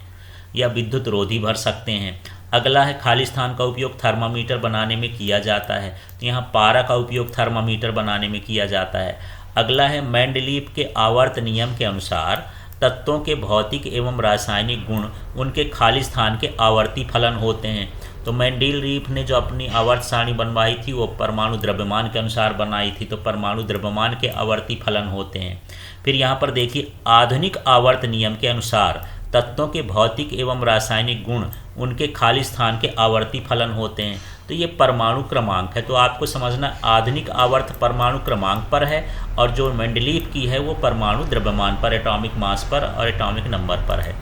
या विद्युत रोधी भर सकते हैं। अगला है खाली स्थान का उपयोग थर्मामीटर बनाने में किया जाता है, तो यहाँ पारा का उपयोग थर्मामीटर बनाने में किया जाता है। अगला है मेंडलीव के आवर्त नियम के अनुसार तत्वों के भौतिक एवं रासायनिक गुण उनके खाली स्थान के आवर्ती फलन होते हैं। तो मेंडलीव ने जो अपनी आवर्त सारणी बनवाई थी वो परमाणु द्रव्यमान के अनुसार बनाई थी, तो परमाणु द्रव्यमान के आवर्ती फलन होते हैं। फिर यहाँ पर देखिए आधुनिक आवर्त नियम के अनुसार तत्वों के भौतिक एवं रासायनिक गुण उनके खाली स्थान के आवर्ती फलन होते हैं, तो ये परमाणु क्रमांक है। तो आपको समझना आधुनिक आवर्त परमाणु क्रमांक पर है और जो मेंडलीव की है वो परमाणु द्रव्यमान पर, एटॉमिक मास पर और एटॉमिक नंबर पर है।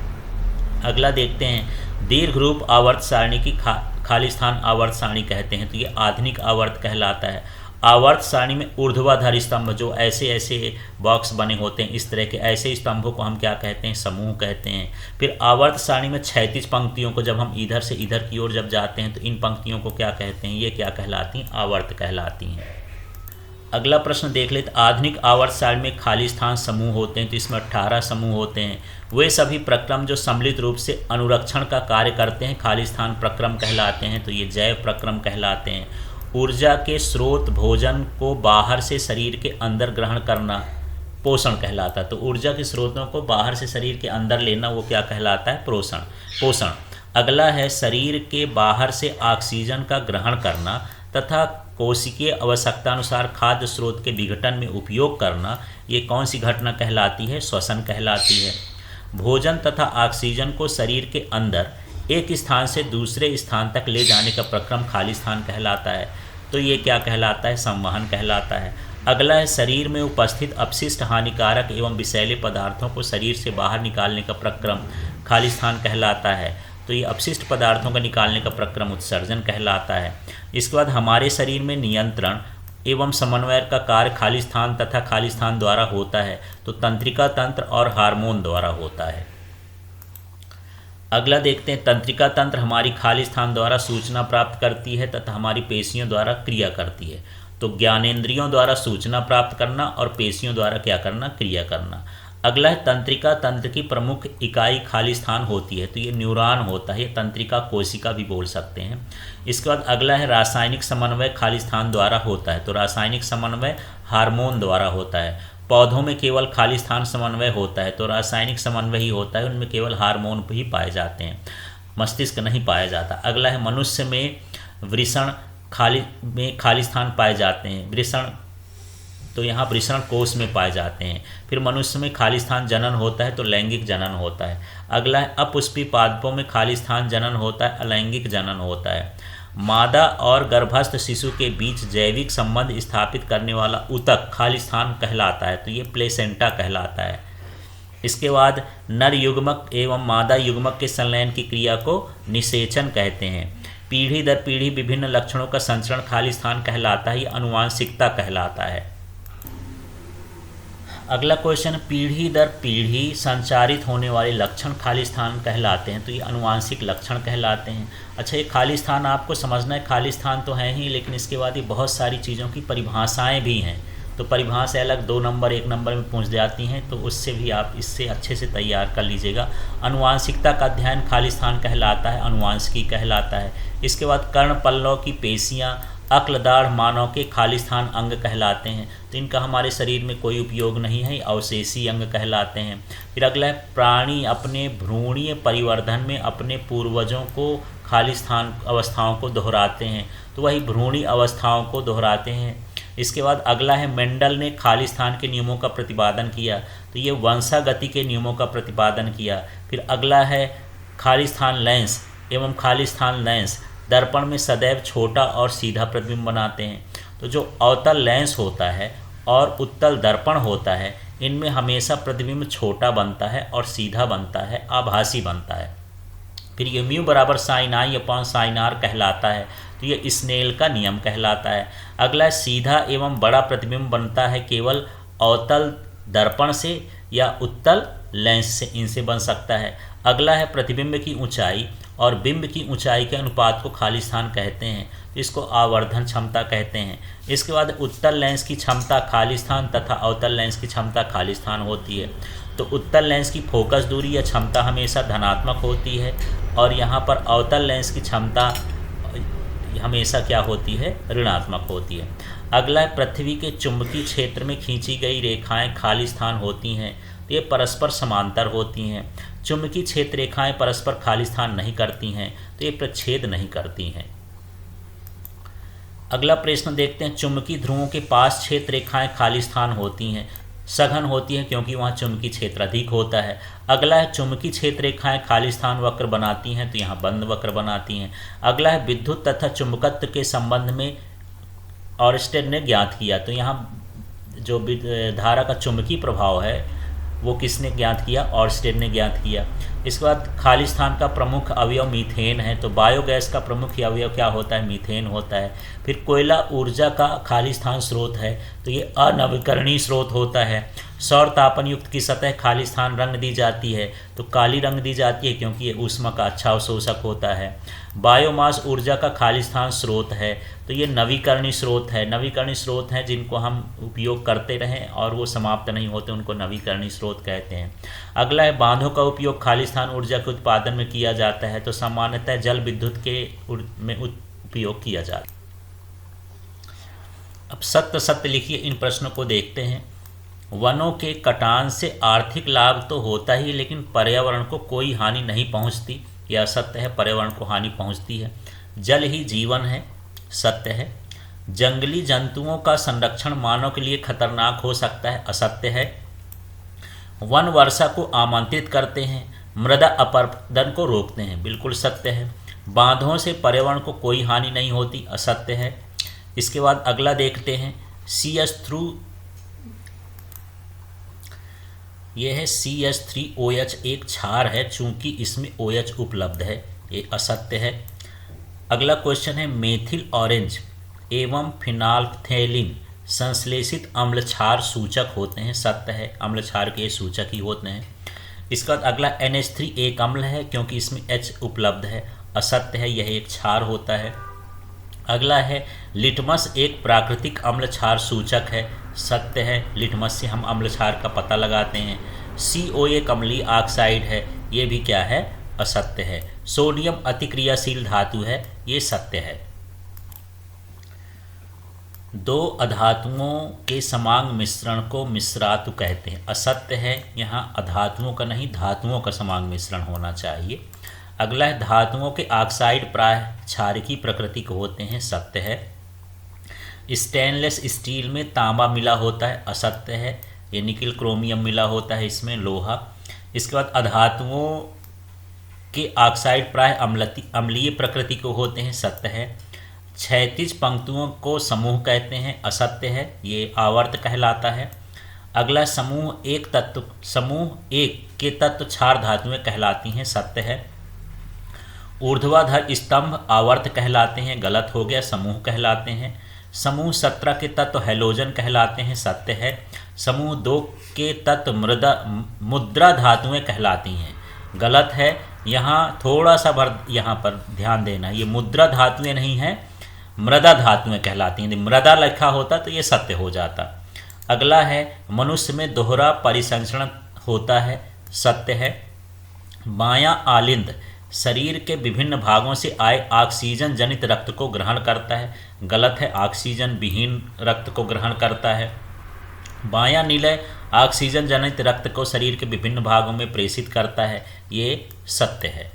अगला देखते हैं दीर्घ रूप आवर्त सारणी की खाली स्थान आवर्त सारणी कहते हैं, तो ये आधुनिक आवर्त कहलाता है। आवर्त सारणी में ऊर्ध्वाधर स्तंभ जो ऐसे ऐसे बॉक्स बने होते हैं, इस तरह के ऐसे स्तंभों को हम क्या कहते हैं, समूह कहते हैं। फिर आवर्त सारणी में क्षैतिज पंक्तियों को जब हम इधर से इधर की ओर जब जाते हैं तो इन पंक्तियों को क्या कहते हैं, ये क्या कहलाती हैं, आवर्त कहलाती हैं। अगला प्रश्न देख लेते। आधुनिक आवर्त सारणी में खाली स्थान समूह होते हैं, तो इसमें 18 समूह होते हैं। वे सभी प्रक्रम जो सम्मिलित रूप से अनुरक्षण का कार्य करते हैं खाली स्थान प्रक्रम कहलाते हैं, तो ये जैव प्रक्रम कहलाते हैं। ऊर्जा के स्रोत भोजन को बाहर से शरीर के अंदर ग्रहण करना पोषण कहलाता है, तो ऊर्जा के स्रोतों को बाहर से शरीर के अंदर लेना वो क्या कहलाता है, पोषण। अगला है शरीर के बाहर से ऑक्सीजन का ग्रहण करना तथा कोशिकीय आवश्यकता अनुसार खाद्य स्रोत के विघटन में उपयोग करना, ये कौन सी घटना कहलाती है, श्वसन कहलाती है। भोजन तथा ऑक्सीजन को शरीर के अंदर एक स्थान से दूसरे स्थान तक ले जाने का प्रक्रम खाली स्थान कहलाता है। तो ये क्या कहलाता है? संवहन कहलाता है। अगला है शरीर में उपस्थित अपशिष्ट हानिकारक एवं विषैले पदार्थों को शरीर से बाहर निकालने का प्रक्रम खाली स्थान कहलाता है। तो ये अपशिष्ट पदार्थों का निकालने का प्रक्रम उत्सर्जन कहलाता है। इसके बाद हमारे शरीर में नियंत्रण एवं समन्वय का कार्य खाली स्थान तथा खाली स्थान द्वारा होता है। तो तंत्रिका तंत्र और हार्मोन द्वारा होता है। अगला देखते हैं, तंत्रिका तंत्र हमारी खाली स्थान द्वारा सूचना प्राप्त करती है तथा हमारी पेशियों द्वारा क्रिया करती है। तो ज्ञानेंद्रियों द्वारा सूचना प्राप्त करना और पेशियों द्वारा क्या करना? क्रिया करना। अगला है तंत्रिका तंत्र की प्रमुख इकाई खाली स्थान होती है। तो ये न्यूरॉन होता है, ये तंत्रिका कोशिका भी बोल सकते हैं। इसके बाद अगला है रासायनिक समन्वय खाली स्थान द्वारा होता है। तो रासायनिक समन्वय हार्मोन द्वारा होता है। पौधों में केवल खाली स्थान समन्वय होता है, तो रासायनिक समन्वय ही होता है, उनमें केवल हार्मोन ही पाए जाते हैं, मस्तिष्क नहीं पाया जाता। अगला है मनुष्य में वृषण खाली स्थान पाए जाते हैं। वृषण, तो यहाँ वृषण कोष में पाए जाते हैं। फिर मनुष्य में खाली स्थान जनन होता है, तो लैंगिक जनन होता है। अगला है अपुष्पी पादपों में खाली स्थान जनन होता है, अलैंगिक जनन होता है। मादा और गर्भस्थ शिशु के बीच जैविक संबंध स्थापित करने वाला ऊतक खाली स्थान कहलाता है। तो ये प्लेसेंटा कहलाता है। इसके बाद नर युग्मक एवं मादा युग्मक के संलयन की क्रिया को निषेचन कहते हैं। पीढ़ी दर पीढ़ी विभिन्न लक्षणों का संचरण खाली स्थान कहलाता है, ये आनुवांशिकता कहलाता है। अगला क्वेश्चन, पीढ़ी दर पीढ़ी संचारित होने वाले लक्षण खाली स्थान कहलाते हैं। तो ये आनुवांशिक लक्षण कहलाते हैं। अच्छा, ये खाली स्थान आपको समझना है, खाली स्थान तो है ही, लेकिन इसके बाद ये बहुत सारी चीज़ों की परिभाषाएं भी हैं। तो परिभाषा अलग 2 नंबर 1 नंबर में पूछ जाती हैं, तो उससे भी आप इससे अच्छे से तैयार कर लीजिएगा। आनुवांशिकता का अध्ययन खाली स्थान कहलाता है, आनुवांशिकी कहलाता है। इसके बाद कर्ण पल्लव की पेशियाँ अक्लदाढ़ मानव के खाली स्थान अंग कहलाते हैं। तो इनका हमारे शरीर में कोई उपयोग नहीं है, अवशेषी अंग कहलाते हैं। फिर अगला है, प्राणी अपने भ्रूणीय परिवर्धन में अपने पूर्वजों को खाली स्थान अवस्थाओं को दोहराते हैं। तो वही भ्रूणी अवस्थाओं को दोहराते हैं। इसके बाद अगला है, मेंडल ने खाली स्थान के नियमों का प्रतिपादन किया। तो ये वंशागति के नियमों का प्रतिपादन किया। फिर अगला है, खाली स्थान लेंस एवं खाली स्थान लेंस दर्पण में सदैव छोटा और सीधा प्रतिबिंब बनाते हैं। तो जो अवतल लेंस होता है और उत्तल दर्पण होता है, इनमें हमेशा प्रतिबिंब छोटा बनता है और सीधा बनता है, आभासी बनता है। फिर ये म्यू बराबर sine i upon sine r कहलाता है। तो ये स्नेल का नियम कहलाता है। अगला सीधा एवं बड़ा प्रतिबिंब बनता है केवल अवतल दर्पण से या उत्तल लेंस से, इनसे बन सकता है। अगला है, प्रतिबिंब की ऊंचाई और बिंब की ऊंचाई के अनुपात को खाली स्थान कहते हैं। तो इसको आवर्धन क्षमता कहते हैं। इसके बाद उत्तल लेंस की क्षमता खाली स्थान तथा अवतल लेंस की क्षमता खाली स्थान होती है। तो उत्तल लेंस की फोकस दूरी या क्षमता हमेशा धनात्मक होती है और यहाँ पर अवतल लेंस की क्षमता हमेशा क्या होती है? ऋणात्मक होती है। अगला है, पृथ्वी के चुंबकीय क्षेत्र में खींची गई रेखाएं खाली स्थान होती हैं। तो ये परस्पर समांतर होती हैं। चुंबकीय क्षेत्र रेखाएं परस्पर खाली स्थान नहीं करती हैं, तो ये प्रच्छेद नहीं करती हैं। अगला प्रश्न देखते हैं, चुंबकीय ध्रुवों के पास क्षेत्र रेखाएं खाली स्थान होती हैं, सघन होती हैं क्योंकि वहाँ चुंबकीय क्षेत्र अधिक होता है। अगला है, चुंबकीय क्षेत्र रेखाएं खाली स्थान वक्र बनाती हैं, तो यहाँ बंद वक्र बनाती हैं। अगला है, विद्युत तथा चुंबकत्व के संबंध में ऑर्स्टेड ने ज्ञात किया। तो यहाँ जो धारा का चुंबकीय प्रभाव है वो किसने ज्ञात किया? ऑर्स्टेड ने ज्ञात किया। इसके बाद खाली स्थान का प्रमुख अवयव मीथेन है। तो बायोगैस का प्रमुख अवयव क्या होता है? मीथेन होता है। फिर कोयला ऊर्जा का खाली स्थान स्रोत है, तो ये अनवीकरणीय स्रोत होता है। सौर तापन युक्त की सतह खाली स्थान रंग दी जाती है, तो काली रंग दी जाती है क्योंकि ये ऊष्मा का अच्छा अवशोषक होता है। बायोमास ऊर्जा का खाली स्थान स्रोत है, तो ये नवीकरणीय स्रोत है। नवीकरणीय स्रोत हैं जिनको हम उपयोग करते रहें और वो समाप्त नहीं होते, उनको नवीकरणीय स्रोत कहते हैं। अगला है, बांधों का उपयोग खाली स्थान ऊर्जा के उत्पादन में किया जाता है, तो सामान्यतः जल विद्युत के में उपयोग किया जाता है। अब सत्य सत्य लिखिए, इन प्रश्नों को देखते हैं। वनों के कटान से आर्थिक लाभ तो होता ही, लेकिन पर्यावरण को कोई हानि नहीं पहुंचती। यह सत्य है, पर्यावरण को हानि पहुंचती है। जल ही जीवन है, सत्य है। जंगली जंतुओं का संरक्षण मानव के लिए खतरनाक हो सकता है, असत्य है। वन वर्षा को आमंत्रित करते हैं, मृदा अपरदन को रोकते हैं, बिल्कुल सत्य है। बांधों से पर्यावरण को कोई हानि नहीं होती, असत्य है। इसके बाद अगला देखते हैं, CH3 यह है CH3OH एक क्षार है, चूंकि इसमें OH उपलब्ध है, ये असत्य है। अगला क्वेश्चन है, मेथिल ऑरेंज एवं फिनाल्फथैलीन संश्लेषित अम्ल क्षार सूचक होते हैं, सत्य है, अम्ल क्षार के सूचक ही होते हैं। इसके बाद अगला NH3 एक अम्ल है क्योंकि इसमें H उपलब्ध है, असत्य है, यह एक क्षार होता है। अगला है, लिटमस एक प्राकृतिक अम्ल क्षार सूचक है, सत्य है, लिटमस से हम अम्ल क्षार का पता लगाते हैं। CO एक अम्लीय ऑक्साइड है, ये भी क्या है, असत्य है। सोडियम अतिक्रियाशील धातु है, ये सत्य है। दो अधातुओं के समांग मिश्रण को मिश्रातु कहते हैं, असत्य है, यहाँ अधातुओं का नहीं धातुओं का समांग मिश्रण होना चाहिए। अगला है, धातुओं के ऑक्साइड प्रायः क्षारकी प्रकृति के होते हैं, सत्य है। स्टेनलेस स्टील में तांबा मिला होता है, असत्य है, ये निकिल क्रोमियम मिला होता है इसमें, लोहा। इसके बाद अधातुओं के ऑक्साइड प्रायः अम्लीय प्रकृति के होते हैं, सत्य है। क्षैतिज पंक्तियों को समूह कहते हैं, असत्य है, ये आवर्त कहलाता है। अगला, समूह एक के तत्व क्षार धातुएं कहलाती हैं, सत्य है। ऊर्ध्वाधर स्तंभ आवर्त कहलाते हैं, गलत हो गया, समूह कहलाते हैं। समूह 17 के तत्व हैलोजन कहलाते हैं, सत्य है। समूह 2 के तत्व मुद्रा धातुएं कहलाती हैं, गलत है। यहाँ थोड़ा सा यहाँ पर ध्यान देना, ये मुद्रा धातुएं नहीं हैं, मृदा धातुएं कहलाती हैं। मृदा लिखा होता तो ये सत्य हो जाता। अगला है, मनुष्य में दोहरा परिसंचरण होता है, सत्य है। बायां आलिंद शरीर के विभिन्न भागों से आए ऑक्सीजन जनित रक्त को ग्रहण करता है, गलत है, ऑक्सीजन विहीन रक्त को ग्रहण करता है। बायां निलय ऑक्सीजन जनित रक्त को शरीर के विभिन्न भागों में प्रेषित करता है, ये सत्य है।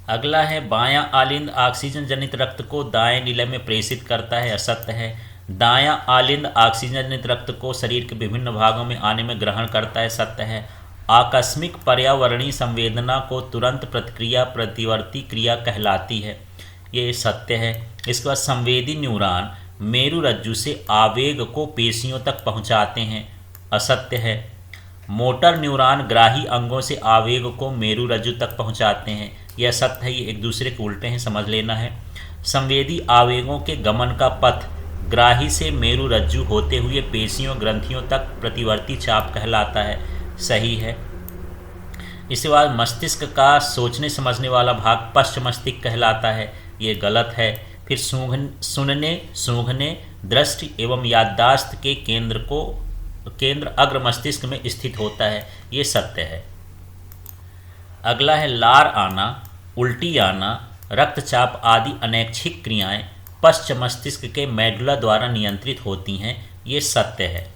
अगला है, बायां आलिंद ऑक्सीजन जनित रक्त को दाएं निलय में प्रेषित करता है, असत्य है। दायां आलिंद ऑक्सीजन जनित रक्त को शरीर के विभिन्न भागों में आने में ग्रहण करता है, सत्य है। आकस्मिक पर्यावरणीय संवेदना को तुरंत प्रतिक्रिया प्रतिवर्ती क्रिया कहलाती है, ये सत्य है। इसके बाद, संवेदी न्यूरॉन मेरुरज्जु से आवेग को पेशियों तक पहुंचाते हैं, असत्य है। मोटर न्यूरॉन ग्राही अंगों से आवेग को मेरुरज्जु तक पहुंचाते हैं, यह सत्य है, ये एक दूसरे के उल्टे हैं, समझ लेना है। संवेदी आवेगों के गमन का पथ ग्राही से मेरुरज्जु होते हुए पेशियों ग्रंथियों तक प्रतिवर्ती चाप कहलाता है, सही है। इसके बाद, मस्तिष्क का सोचने समझने वाला भाग पश्च मस्तिष्क कहलाता है, ये गलत है। फिर सुनने, सूंघने, दृष्टि एवं याददाश्त के केंद्र अग्र मस्तिष्क में स्थित होता है, ये सत्य है। अगला है, लार आना, उल्टी आना, रक्तचाप आदि अनैच्छिक क्रियाएं पश्च मस्तिष्क के मेडुला द्वारा नियंत्रित होती हैं, ये सत्य है।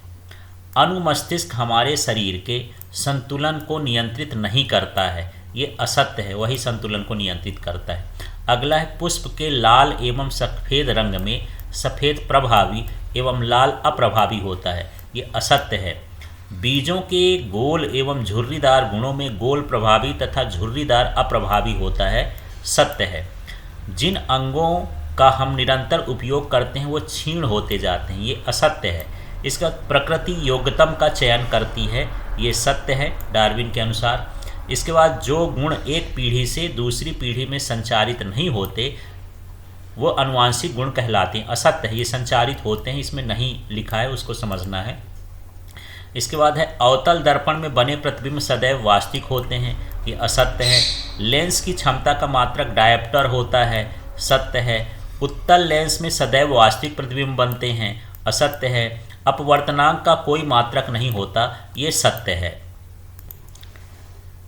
अनुमस्तिष्क हमारे शरीर के संतुलन को नियंत्रित नहीं करता है, ये असत्य है, वही संतुलन को नियंत्रित करता है। अगला है, पुष्प के लाल एवं सफ़ेद रंग में सफ़ेद प्रभावी एवं लाल अप्रभावी होता है, ये असत्य है। बीजों के गोल एवं झुर्रीदार गुणों में गोल प्रभावी तथा झुर्रीदार अप्रभावी होता है, सत्य है। जिन अंगों का हम निरंतर उपयोग करते हैं वो क्षीण होते जाते हैं, ये असत्य है। इसका प्रकृति योग्यतम का चयन करती है, ये सत्य है डार्विन के अनुसार। इसके बाद, जो गुण एक पीढ़ी से दूसरी पीढ़ी में संचारित नहीं होते वो अनुवांशिक गुण कहलाते हैं, असत्य है, ये संचारित होते हैं, इसमें नहीं लिखा है, उसको समझना है। इसके बाद है, अवतल दर्पण में बने प्रतिबिंब सदैव वास्तविक होते हैं, ये असत्य है। लेंस की क्षमता का मात्रक डायप्टर होता है, सत्य है। उत्तल लेंस में सदैव वास्तविक प्रतिबिंब बनते हैं, असत्य है। अपवर्तनांक का कोई मात्रक नहीं होता, ये सत्य है।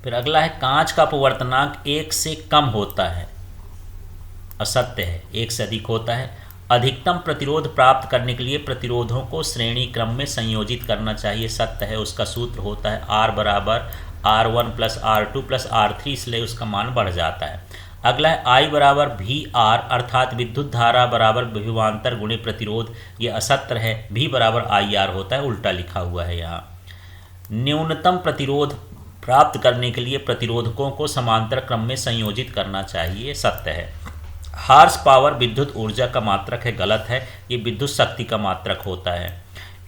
फिर अगला है, कांच का अपवर्तनांक 1 से कम होता है, असत्य है, 1 से अधिक होता है। अधिकतम प्रतिरोध प्राप्त करने के लिए प्रतिरोधों को श्रेणी क्रम में संयोजित करना चाहिए, सत्य है। उसका सूत्र होता है R बराबर R1 + R2 + R3, इसलिए उसका मान बढ़ जाता है। अगला है, I बराबर VR अर्थात विद्युत धारा बराबर विभवांतर गुणे प्रतिरोध, ये असत्य है। V बराबर IR होता है, उल्टा लिखा हुआ है यहाँ। न्यूनतम प्रतिरोध प्राप्त करने के लिए प्रतिरोधकों को समांतर क्रम में संयोजित करना चाहिए, सत्य है। हार्स पावर विद्युत ऊर्जा का मात्रक है, गलत है, ये विद्युत शक्ति का मात्रक होता है।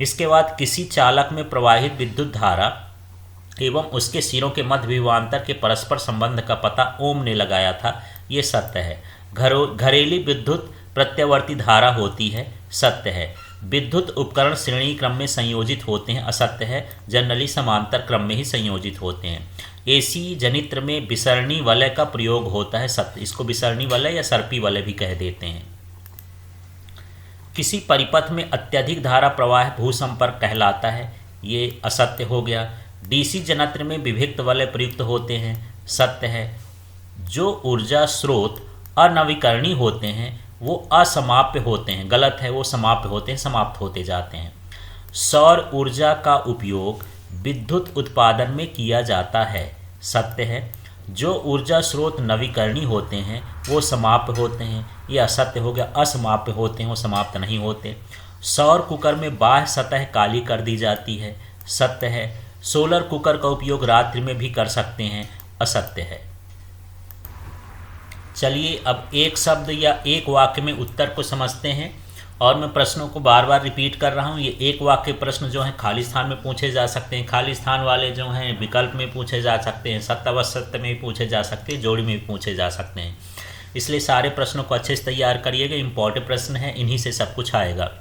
इसके बाद किसी चालक में प्रवाहित विद्युत धारा एवं उसके सिरों के मध्य विभवांतर के परस्पर संबंध का पता ओम ने लगाया था, ये सत्य है। घरेली विद्युत प्रत्यावर्ती धारा होती है, सत्य है। विद्युत उपकरण श्रेणी क्रम में संयोजित होते हैं, असत्य है। जनरली समांतर क्रम में ही संयोजित होते हैं। एसी जनित्र में विसरणी वलय का प्रयोग होता है, सत्य। इसको विसरणी वलय या सर्पी वलय भी कह देते हैं। किसी परिपथ में अत्यधिक धारा प्रवाह भूसंपर्क कहलाता है, ये असत्य हो गया। डीसी जनत्र में विभिक्त वलय प्रयुक्त होते हैं, सत्य है। जो ऊर्जा स्रोत अनवीकरणीय होते हैं वो असमाप्य होते हैं, गलत है, वो समाप्य होते हैं, समाप्त होते जाते हैं। सौर ऊर्जा का उपयोग विद्युत उत्पादन में किया जाता है, सत्य है। जो ऊर्जा स्रोत नवीकरणीय होते हैं वो समाप्य होते हैं, ये असत्य हो गया। असमाप्य होते हैं, वो समाप्त नहीं होते। सौर कुकर में बाह्य सतह काली कर दी जाती है, सत्य है। सोलर कुकर का उपयोग रात्रि में भी कर सकते हैं, असत्य है। चलिए अब एक शब्द या एक वाक्य में उत्तर को समझते हैं, और मैं प्रश्नों को बार बार रिपीट कर रहा हूँ। ये एक वाक्य प्रश्न जो हैं खाली स्थान में पूछे जा सकते हैं, खाली स्थान वाले जो हैं विकल्प में पूछे जा सकते हैं, सत्य असत्य में भी पूछे जा सकते हैं, जोड़ी में भी पूछे जा सकते हैं। इसलिए सारे प्रश्नों को अच्छे से तैयार करिएगा, इंपॉर्टेंट प्रश्न है, इन्हीं से सब कुछ आएगा।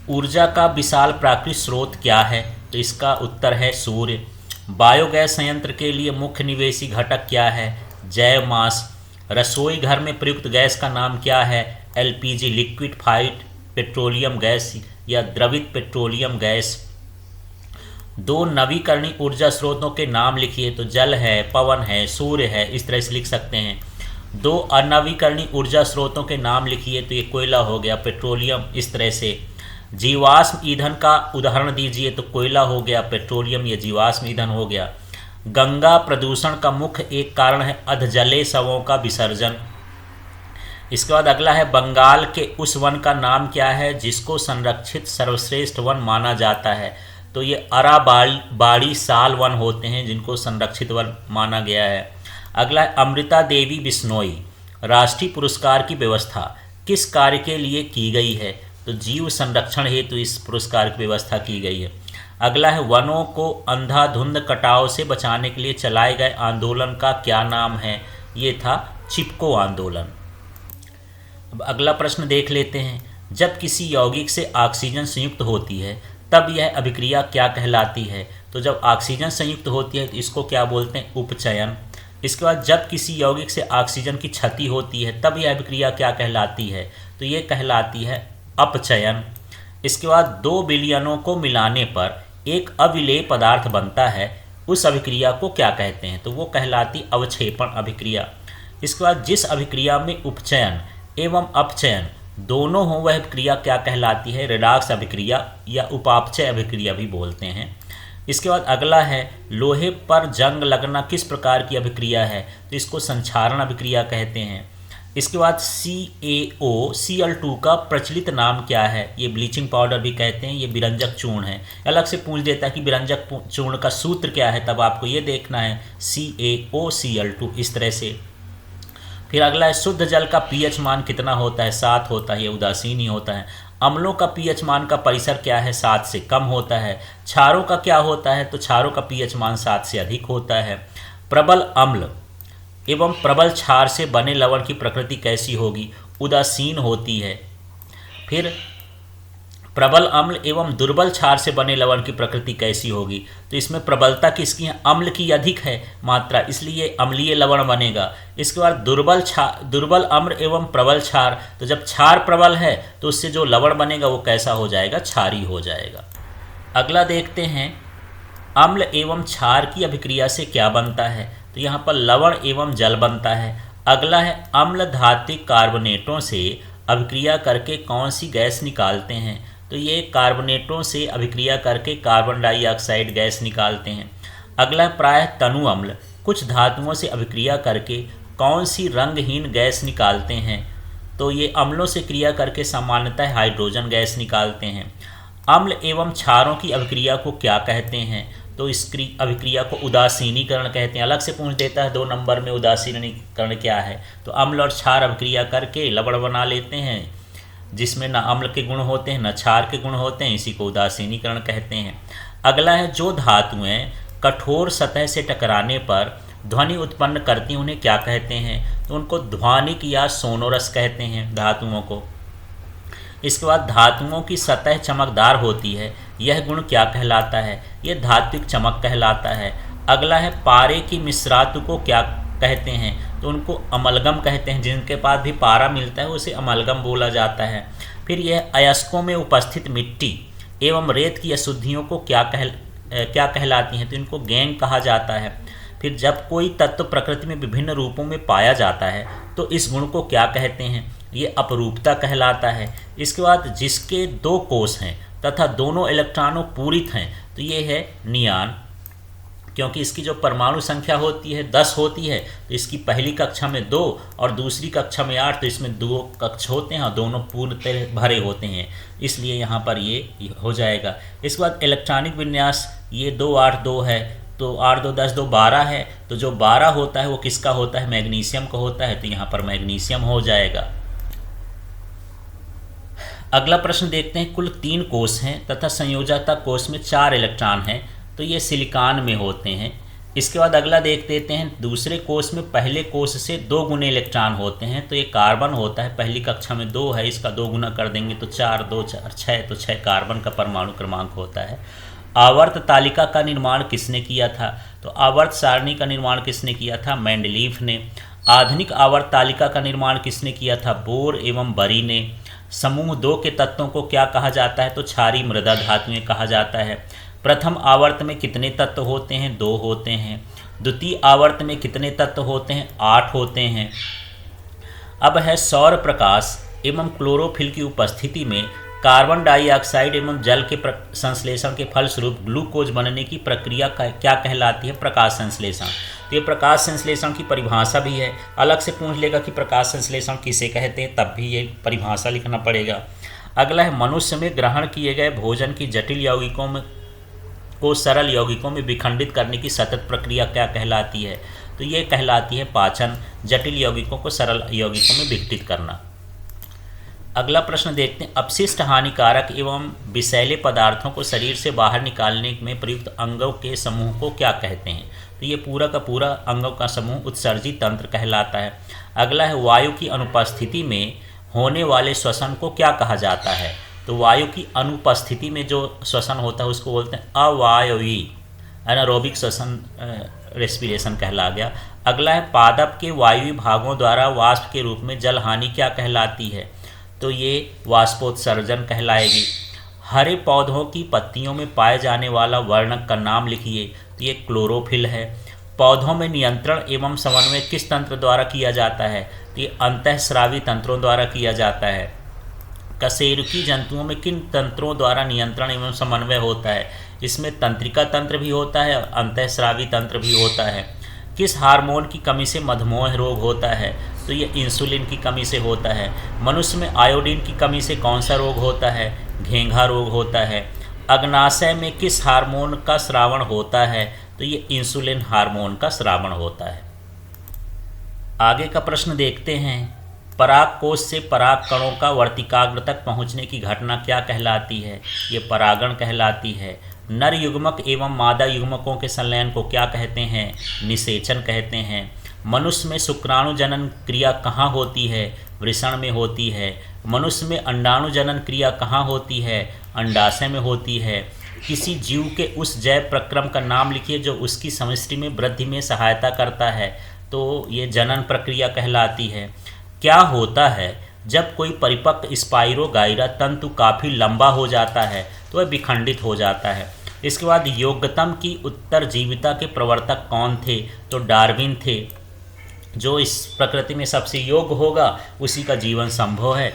ऊर्जा का विशाल प्राकृतिक स्रोत क्या है? तो इसका उत्तर है सूर्य। बायोगैस संयंत्र के लिए मुख्य निवेशी घटक क्या है? जैव मास। रसोई घर में प्रयुक्त गैस का नाम क्या है? एलपीजी, लिक्विफाइड पेट्रोलियम गैस या द्रवित पेट्रोलियम गैस। दो नवीकरणीय ऊर्जा स्रोतों के नाम लिखिए। तो जल है, पवन है, सूर्य है, इस तरह से लिख सकते हैं। दो अनवीकरणीय ऊर्जा स्रोतों के नाम लिखिए। तो ये कोयला हो गया, पेट्रोलियम, इस तरह से। जीवाश्म ईंधन का उदाहरण दीजिए। तो कोयला हो गया, पेट्रोलियम, या जीवाश्म ईंधन हो गया। गंगा प्रदूषण का मुख्य एक कारण है अधजले शवों का विसर्जन। इसके बाद अगला है बंगाल के उस वन का नाम क्या है जिसको संरक्षित सर्वश्रेष्ठ वन माना जाता है? तो ये अराबाड़ी साल वन होते हैं जिनको संरक्षित वन माना गया है। अगला है अमृता देवी बिश्नोई राष्ट्रीय पुरस्कार की व्यवस्था किस कार्य के लिए की गई है? तो जीव संरक्षण हेतु इस पुरस्कार की व्यवस्था की गई है। अगला है वनों को अंधाधुंध कटाव से बचाने के लिए चलाए गए आंदोलन का क्या नाम है? ये था चिपको आंदोलन। अब अगला प्रश्न देख लेते हैं। जब किसी यौगिक से ऑक्सीजन संयुक्त होती है तब यह अभिक्रिया क्या कहलाती है? तो जब ऑक्सीजन संयुक्त होती है तो इसको क्या बोलते हैं? उपचयन। इसके बाद जब किसी यौगिक से ऑक्सीजन की क्षति होती है तब यह अभिक्रिया क्या कहलाती है? तो ये कहलाती है अपचयन। इसके बाद दो विलयनों को मिलाने पर एक अविलेय पदार्थ बनता है, उस अभिक्रिया को क्या कहते हैं? तो वो कहलाती अवक्षेपण अभिक्रिया। इसके बाद जिस अभिक्रिया में उपचयन एवं अपचयन दोनों हो वह अभिक्रिया क्या कहलाती है? रेडॉक्स अभिक्रिया या उपापचय अभिक्रिया भी बोलते हैं। इसके बाद अगला है लोहे पर जंग लगना किस प्रकार की अभिक्रिया है? तो इसको संक्षारण अभिक्रिया कहते हैं। इसके बाद CaO Cl2 का प्रचलित नाम क्या है? ये ब्लीचिंग पाउडर भी कहते हैं, ये विरंजक चूर्ण है। अलग से पूछ देता है कि विरंजक चूर्ण का सूत्र क्या है, तब आपको ये देखना है CaO Cl2, इस तरह से। फिर अगला है शुद्ध जल का pH मान कितना होता है? 7 होता है, ये उदासीन ही होता है। अम्लों का pH मान का परिसर क्या है? 7 से कम होता है। क्षारों का क्या होता है? तो क्षारों का pH मान 7 से अधिक होता है। प्रबल अम्ल एवं प्रबल क्षार से बने लवण की प्रकृति कैसी होगी? उदासीन होती है। फिर प्रबल अम्ल एवं दुर्बल क्षार से बने लवण की प्रकृति कैसी होगी? तो इसमें प्रबलता किसकी है? अम्ल की अधिक है मात्रा, इसलिए अम्लीय लवण बनेगा। इसके बाद दुर्बल अम्ल एवं प्रबल क्षार, तो जब क्षार प्रबल है तो उससे जो लवण बनेगा वो कैसा हो जाएगा? क्षारी हो जाएगा। अगला देखते हैं अम्ल एवं क्षार की अभिक्रिया से क्या बनता है? तो यहाँ पर लवण एवं जल बनता है। अगला है अम्ल धात्विक कार्बोनेटों से अभिक्रिया करके कौन सी गैस निकालते हैं? तो ये कार्बोनेटों से अभिक्रिया करके कार्बन डाइऑक्साइड गैस निकालते हैं। अगला है प्रायः तनु अम्ल कुछ धातुओं से अभिक्रिया करके कौन सी रंगहीन गैस निकालते हैं? तो ये अम्लों से क्रिया करके सामान्यतः हाइड्रोजन गैस निकालते हैं। अम्ल एवं क्षारों की अभिक्रिया को क्या कहते हैं? तो इस अभिक्रिया को उदासीनीकरण कहते हैं। अलग से पूछ देता है 2 नंबर में उदासीनीकरण क्या है। तो अम्ल और क्षार अभिक्रिया करके लवण बना लेते हैं, जिसमें न अम्ल के गुण होते हैं न क्षार के गुण होते हैं, इसी को उदासीनीकरण कहते हैं। अगला है, जो धातुएं कठोर सतह से टकराने पर ध्वनि उत्पन्न करती हैं उन्हें क्या कहते हैं? तो उनको ध्वनिक या सोनोरस कहते हैं धातुओं को। इसके बाद धातुओं की सतह चमकदार होती है, यह गुण क्या कहलाता है? यह धात्विक चमक कहलाता है। अगला है, पारे की मिश्रातु को क्या कहते हैं? तो उनको अमलगम कहते हैं। जिनके पास भी पारा मिलता है उसे अमलगम बोला जाता है। फिर यह अयस्कों में उपस्थित मिट्टी एवं रेत की अशुद्धियों को क्या कहलाती हैं? तो इनको गैंग कहा जाता है। फिर जब कोई तत्व प्रकृति में विभिन्न रूपों में पाया जाता है तो इस गुण को क्या कहते हैं? ये अपरूपता कहलाता है। इसके बाद जिसके 2 कोष हैं तथा दोनों इलेक्ट्रॉनों पूरित हैं तो ये है नियान, क्योंकि इसकी जो परमाणु संख्या होती है 10 होती है, तो इसकी पहली कक्षा में 2 और दूसरी कक्षा में 8, तो इसमें 2 कक्ष होते हैं और दोनों पूर्ण भरे होते हैं, इसलिए यहाँ पर ये हो जाएगा। इसके बाद इलेक्ट्रॉनिक विन्यास, ये 2 8 2 है, तो 8 2 10 2 12 है, तो जो 12 होता है वो किसका होता है? मैग्नीशियम का होता है, तो यहाँ पर मैग्नीशियम हो जाएगा। अगला प्रश्न देखते हैं, कुल 3 कोष हैं तथा संयोजकता कोष में 4 इलेक्ट्रॉन हैं, तो ये सिलिकॉन में होते हैं। इसके बाद अगला देख लेते हैं, दूसरे कोष में पहले कोष से 2 गुने इलेक्ट्रॉन होते हैं, तो ये कार्बन होता है। पहली कक्षा में 2 है, इसका 2 गुना कर देंगे तो 4 2 4 6, तो 6 कार्बन का परमाणु क्रमांक होता है। आवर्त तालिका का निर्माण किसने किया था? तो आवर्त सारणी का निर्माण किसने किया था? मेंडलीफ ने। आधुनिक आवर्त तालिका का निर्माण किसने किया था? बोर एवं बरी ने। समूह 2 के तत्वों को क्या कहा जाता है? तो क्षारीय मृदा धातुएं कहा जाता है। प्रथम आवर्त में कितने तत्व होते हैं? 2 होते हैं। द्वितीय आवर्त में कितने तत्व होते हैं? 8 होते हैं। अब है, सौर प्रकाश एवं क्लोरोफिल की उपस्थिति में कार्बन डाइऑक्साइड एवं जल के संश्लेषण के फलस्वरूप ग्लूकोज बनने की प्रक्रिया क्या कहलाती है? प्रकाश संश्लेषण। तो ये प्रकाश संश्लेषण की परिभाषा भी है, अलग से पूछ लेगा कि प्रकाश संश्लेषण किसे कहते हैं, तब भी ये परिभाषा लिखना पड़ेगा। अगला है, मनुष्य में ग्रहण किए गए भोजन की जटिल यौगिकों में को सरल यौगिकों में विखंडित करने की सतत प्रक्रिया क्या कहलाती है? तो ये कहलाती है पाचन। जटिल यौगिकों को सरल यौगिकों में विघटित करना। अगला प्रश्न देखते हैं, अपशिष्ट हानिकारक एवं विषैले पदार्थों को शरीर से बाहर निकालने में प्रयुक्त अंगों के समूह को क्या कहते हैं? तो ये पूरा का पूरा अंगों का समूह उत्सर्जी तंत्र कहलाता है। अगला है, वायु की अनुपस्थिति में होने वाले श्वसन को क्या कहा जाता है? तो वायु की अनुपस्थिति में जो श्वसन होता है उसको बोलते हैं अवायवी, एनारोबिक श्वसन रेस्पिरेशन कहला गया। अगला है, पादप के वायु भागों द्वारा वाष्प के रूप में जल हानि क्या कहलाती है? तो ये वाष्पोत्सर्जन कहलाएगी। हरे पौधों की पत्तियों में पाए जाने वाला वर्णक का नाम लिखिए। तो ये क्लोरोफिल है। पौधों में नियंत्रण एवं समन्वय किस तंत्र द्वारा किया जाता है? तो ये अंतःस्रावी तंत्रों द्वारा किया जाता है। कशेरुकी जंतुओं में किन तंत्रों द्वारा नियंत्रण एवं समन्वय होता है? इसमें तंत्रिका तंत्र भी होता है और अंतःस्रावी तंत्र भी होता है। किस हार्मोन की कमी से मधुमेह रोग होता है? तो ये इंसुलिन की कमी से होता है। मनुष्य में आयोडीन की कमी से कौन सा रोग होता है? घेंघा रोग होता है। अग्नाशय में किस हार्मोन का स्रावण होता है? तो ये इंसुलिन हार्मोन का स्रावण होता है। आगे का प्रश्न देखते हैं, पराग कोश से पराग कणों का वर्तिकाग्र तक पहुँचने की घटना क्या कहलाती है? ये परागण कहलाती है। नर युग्मक एवं मादा युग्मकों के संलयन को क्या कहते हैं? निषेचन कहते हैं। मनुष्य में शुक्राणु जनन क्रिया कहाँ होती है? वृषण में होती है। मनुष्य में अंडाणु जनन क्रिया कहाँ होती है? अंडाशय में होती है। किसी जीव के उस जैव प्रक्रम का नाम लिखिए जो उसकी समष्टि में वृद्धि में सहायता करता है। तो ये जनन प्रक्रिया कहलाती है। क्या होता है जब कोई परिपक्व स्पाइरोगाइरा तंतु काफ़ी लंबा हो जाता है? तो वह विखंडित हो जाता है। इसके बाद योग्यतम की उत्तरजीविता के प्रवर्तक कौन थे? तो डार्विन थे। जो इस प्रकृति में सबसे योग्य होगा उसी का जीवन संभव है।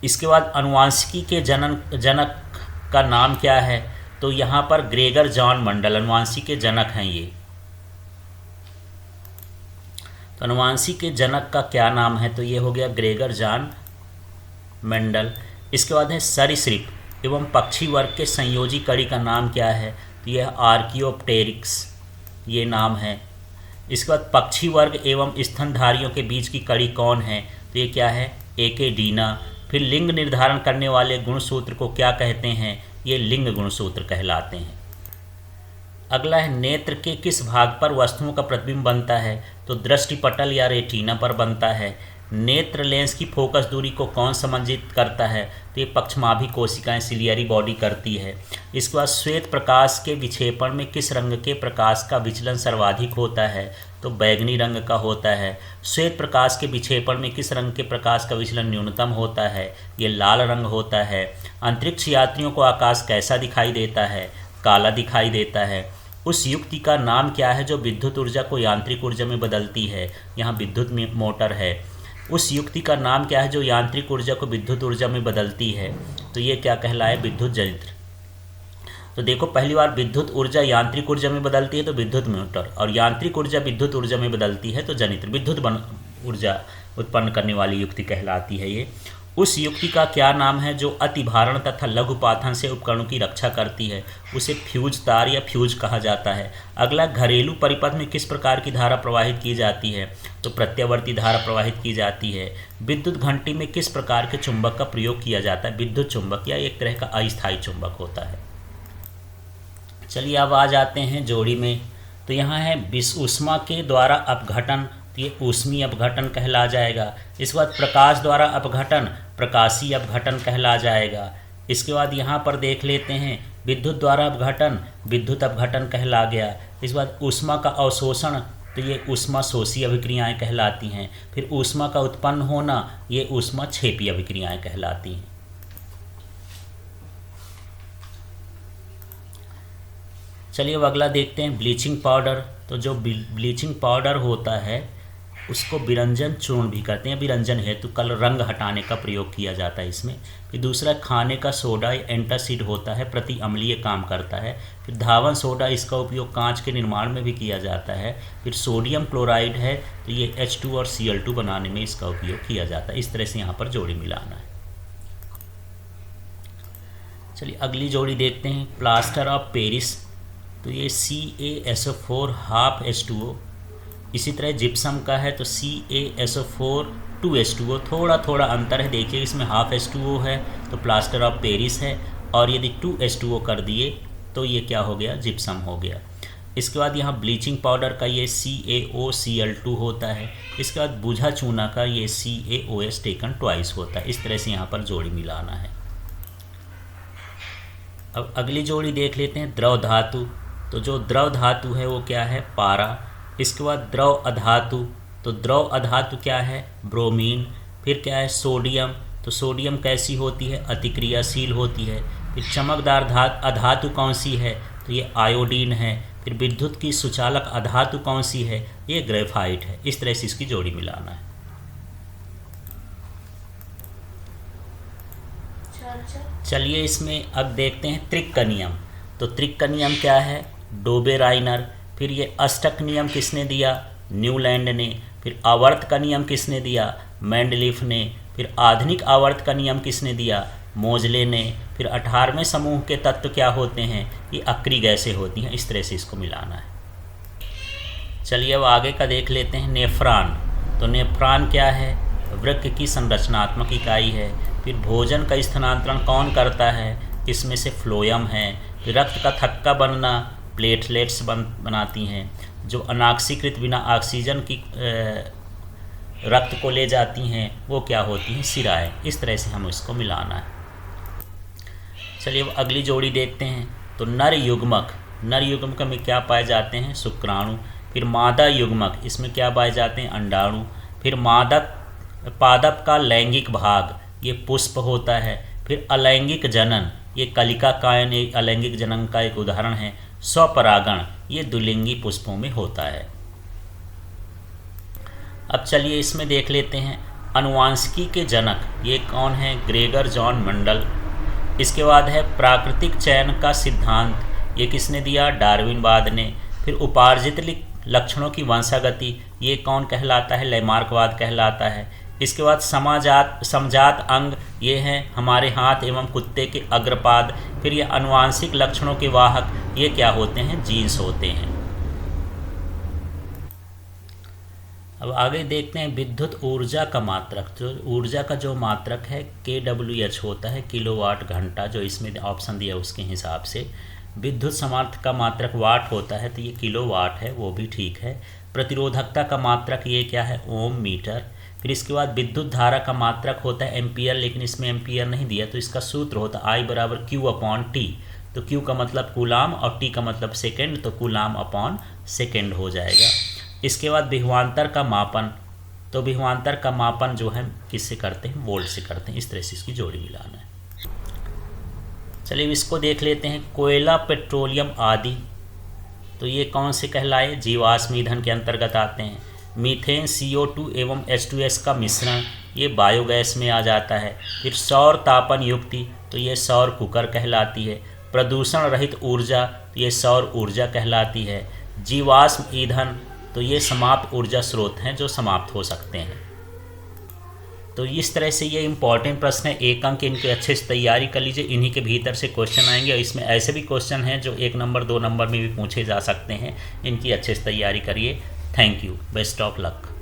इसके बाद अनुवांशिकी के जनक का नाम क्या है? तो यहाँ पर ग्रेगर जॉन मंडल अनुवांशिकी के जनक हैं ये। तो अनुवांशिकी के जनक का क्या नाम है? तो ये हो गया ग्रेगर जॉन मेंडल। इसके बाद है सरीसृप। एवं पक्षी वर्ग के संयोजी कड़ी का नाम क्या है? तो यह आर्कियोप्टेरिक्स ये नाम है। इसके बाद पक्षी वर्ग एवं स्तनधारियों के बीच की कड़ी कौन है? तो ये क्या है? एकेडीना। फिर लिंग निर्धारण करने वाले गुणसूत्र को क्या कहते हैं? ये लिंग गुणसूत्र कहलाते हैं। अगला है नेत्र के किस भाग पर वस्तुओं का प्रतिबिंब बनता है? तो दृष्टिपटल या रेटिना पर बनता है। नेत्र लेंस की फोकस दूरी को कौन समंजित करता है? तो ये पक्षमाभी कोशिकाएं सिलियरी बॉडी करती है। इसके बाद श्वेत प्रकाश के विक्षेपण में किस रंग के प्रकाश का विचलन सर्वाधिक होता है? तो बैगनी रंग का होता है। श्वेत प्रकाश के विक्षेपण में किस रंग के प्रकाश का विचलन न्यूनतम होता है? ये लाल रंग होता है। अंतरिक्ष यात्रियों को आकाश कैसा दिखाई देता है? काला दिखाई देता है। उस युक्ति का नाम क्या है जो विद्युत ऊर्जा को यांत्रिक ऊर्जा में बदलती है? यहाँ विद्युत मोटर है। उस युक्ति का नाम क्या है जो यांत्रिक ऊर्जा को विद्युत ऊर्जा में बदलती है? तो ये क्या कहलाए? विद्युत जनित्र। तो देखो, पहली बार विद्युत ऊर्जा यांत्रिक ऊर्जा में बदलती है तो विद्युत मोटर, और यांत्रिक ऊर्जा विद्युत ऊर्जा में बदलती है तो जनित्र। विद्युत ऊर्जा उत्पन्न करने वाली युक्ति कहलाती है ये। उस युक्ति का क्या नाम है जो अति भारण तथा लघु पाथन से उपकरणों की रक्षा करती है? उसे फ्यूज तार या फ्यूज कहा जाता है। अगला, घरेलू परिपथ में किस प्रकार की धारा प्रवाहित की जाती है? तो प्रत्यावर्ती धारा प्रवाहित की जाती है। विद्युत घंटी में किस प्रकार के चुंबक का प्रयोग किया जाता है? विद्युत चुंबक या एक तरह का अस्थायी चुंबक होता है। चलिए अब आ जाते हैं जोड़ी में। तो यहाँ है ऊष्मा के द्वारा अपघटन, तो ये ऊष्मीय अपघटन कहला जाएगा। इसके बाद प्रकाश द्वारा अपघटन प्रकाशीय अपघटन कहला जाएगा। इसके बाद यहाँ पर देख लेते हैं विद्युत द्वारा अपघटन विद्युत अपघटन कहला गया। इसके बाद ऊष्मा का अवशोषण, तो ये ऊष्मा शोषी अभिक्रियाएं कहलाती हैं। फिर ऊष्मा का उत्पन्न होना, ये ऊष्मा क्षेपी अभिक्रियाएं कहलाती हैं। चलिए अब अगला देखते हैं ब्लीचिंग पाउडर। तो जो ब्लीचिंग पाउडर होता है उसको विरंजन चूर्ण भी कहते हैं। विरंजन हेतु कल रंग हटाने का प्रयोग किया जाता है इसमें। फिर दूसरा, खाने का सोडा एंटासिड होता है, प्रति अम्लीय काम करता है। फिर धावन सोडा, इसका उपयोग कांच के निर्माण में भी किया जाता है। फिर सोडियम क्लोराइड है, तो ये H2 और Cl2 बनाने में इसका उपयोग किया जाता है। इस तरह से यहाँ पर जोड़ी मिलाना है। चलिए अगली जोड़ी देखते हैं प्लास्टर ऑफ पेरिस। तो ये CaSO4 हाफ H2O। इसी तरह जिप्सम का है तो CaSO4 2H2O। थोड़ा थोड़ा अंतर है, देखिए इसमें हाफ H2O है तो प्लास्टर ऑफ पेरिस है, और यदि 2H2O कर दिए तो ये क्या हो गया? जिप्सम हो गया। इसके बाद यहाँ ब्लीचिंग पाउडर का ये CaOCl2 होता है। इसके बाद बुझा चूना का ये CaOS टेकन ट्वाइस होता है। इस तरह से यहाँ पर जोड़ी मिलाना है। अब अगली जोड़ी देख लेते हैं द्रव धातु। तो जो द्रव धातु है वो क्या है? पारा। इसके बाद द्रव अधातु, तो द्रव अधातु क्या है? ब्रोमीन। फिर क्या है? सोडियम। तो सोडियम कैसी होती है? अतिक्रियाशील होती है। फिर चमकदार अधातु कौन सी है? तो ये आयोडीन है। फिर विद्युत की सुचालक अधातु कौन सी है? ये ग्रेफाइट है। इस तरह से इसकी जोड़ी मिलाना है। चलिए इसमें अब देखते हैं त्रिक का नियम। तो त्रिक का नियम क्या है? डोबेराइनर। फिर ये अष्टक नियम किसने दिया? न्यूलैंड ने। फिर आवर्त का नियम किसने दिया? मेंडलीफ ने। फिर आधुनिक आवर्त का नियम किसने दिया? मोजले ने। फिर 18वें समूह के तत्व क्या होते हैं? ये अक्रिय गैसें होती हैं। इस तरह से इसको मिलाना है। चलिए अब आगे का देख लेते हैं नेफ्रॉन। तो नेफ्रॉन क्या है? वृक्क की संरचनात्मक इकाई है। फिर भोजन का स्थानांतरण कौन करता है? इसमें से फ्लोएम है। फिर रक्त का थक्का बनना प्लेटलेट्स बनाती हैं। जो अनाक्सीकृत बिना ऑक्सीजन की रक्त को ले जाती हैं वो क्या होती हैं? सिराएं। इस तरह से हम इसको मिलाना है। चलिए अब अगली जोड़ी देखते हैं। तो नर युग्मक में क्या पाए जाते हैं? शुक्राणु। फिर मादा युग्मक, इसमें क्या पाए जाते हैं? अंडाणु। फिर पादप का लैंगिक भाग, ये पुष्प होता है। फिर अलैंगिक जनन, ये कलिका कायन एक अलैंगिक जनन का एक उदाहरण है। स्वपरागण, ये द्विलिंगी पुष्पों में होता है। अब चलिए इसमें देख लेते हैं अनुवांशिकी के जनक, ये कौन है? ग्रेगर जॉन मंडल। इसके बाद है प्राकृतिक चयन का सिद्धांत, ये किसने दिया? डार्विनवाद ने। फिर उपार्जित लक्षणों की वंशागति, ये कौन कहलाता है? लैमार्कवाद कहलाता है। इसके बाद समजात अंग, ये हैं हमारे हाथ एवं कुत्ते के अग्रपाद। फिर ये आनुवांशिक लक्षणों के वाहक, ये क्या होते हैं? जीन्स होते हैं। अब आगे देखते हैं विद्युत ऊर्जा का मात्रक। जो ऊर्जा का जो मात्रक है kWh होता है, किलोवाट घंटा, जो इसमें ऑप्शन दिया उसके हिसाब से। विद्युत सामर्थ्य का मात्रक वाट होता है, तो ये किलोवाट है, वो भी ठीक है। प्रतिरोधकता का मात्रक ये क्या है? ओम मीटर। फिर इसके बाद विद्युत धारा का मात्रक होता है एम्पियर, लेकिन इसमें एम्पियर नहीं दिया, तो इसका सूत्र होता है I = Q/T। तो Q का मतलब कूलाम और T का मतलब सेकेंड, तो कूलाम/सेकेंड हो जाएगा। इसके बाद विभवांतर का मापन, तो विभवांतर का मापन जो है किससे करते हैं? वोल्ट से करते हैं। इस तरह से इसकी जोड़ी मिलाना है। चलिए इसको देख लेते हैं। कोयला, पेट्रोलियम आदि, तो ये कौन से कहलाए? जीवाश्म ईंधन के अंतर्गत आते हैं। मीथेन, CO2 एवं H2S का मिश्रण, ये बायोगैस में आ जाता है। फिर सौर तापन युक्ति, तो ये सौर कुकर कहलाती है। प्रदूषण रहित ऊर्जा, तो ये सौर ऊर्जा कहलाती है। जीवाश्म ईंधन, तो ये समाप्त ऊर्जा स्रोत हैं जो समाप्त हो सकते हैं। तो इस तरह से ये इंपॉर्टेंट प्रश्न है, 1 अंक इनके अच्छे से तैयारी कर लीजिए। इन्हीं के भीतर से क्वेश्चन आएंगे और इसमें ऐसे भी क्वेश्चन हैं जो 1 नंबर 2 नंबर में भी पूछे जा सकते हैं। इनकी अच्छे से तैयारी करिए। Thank you, best of luck.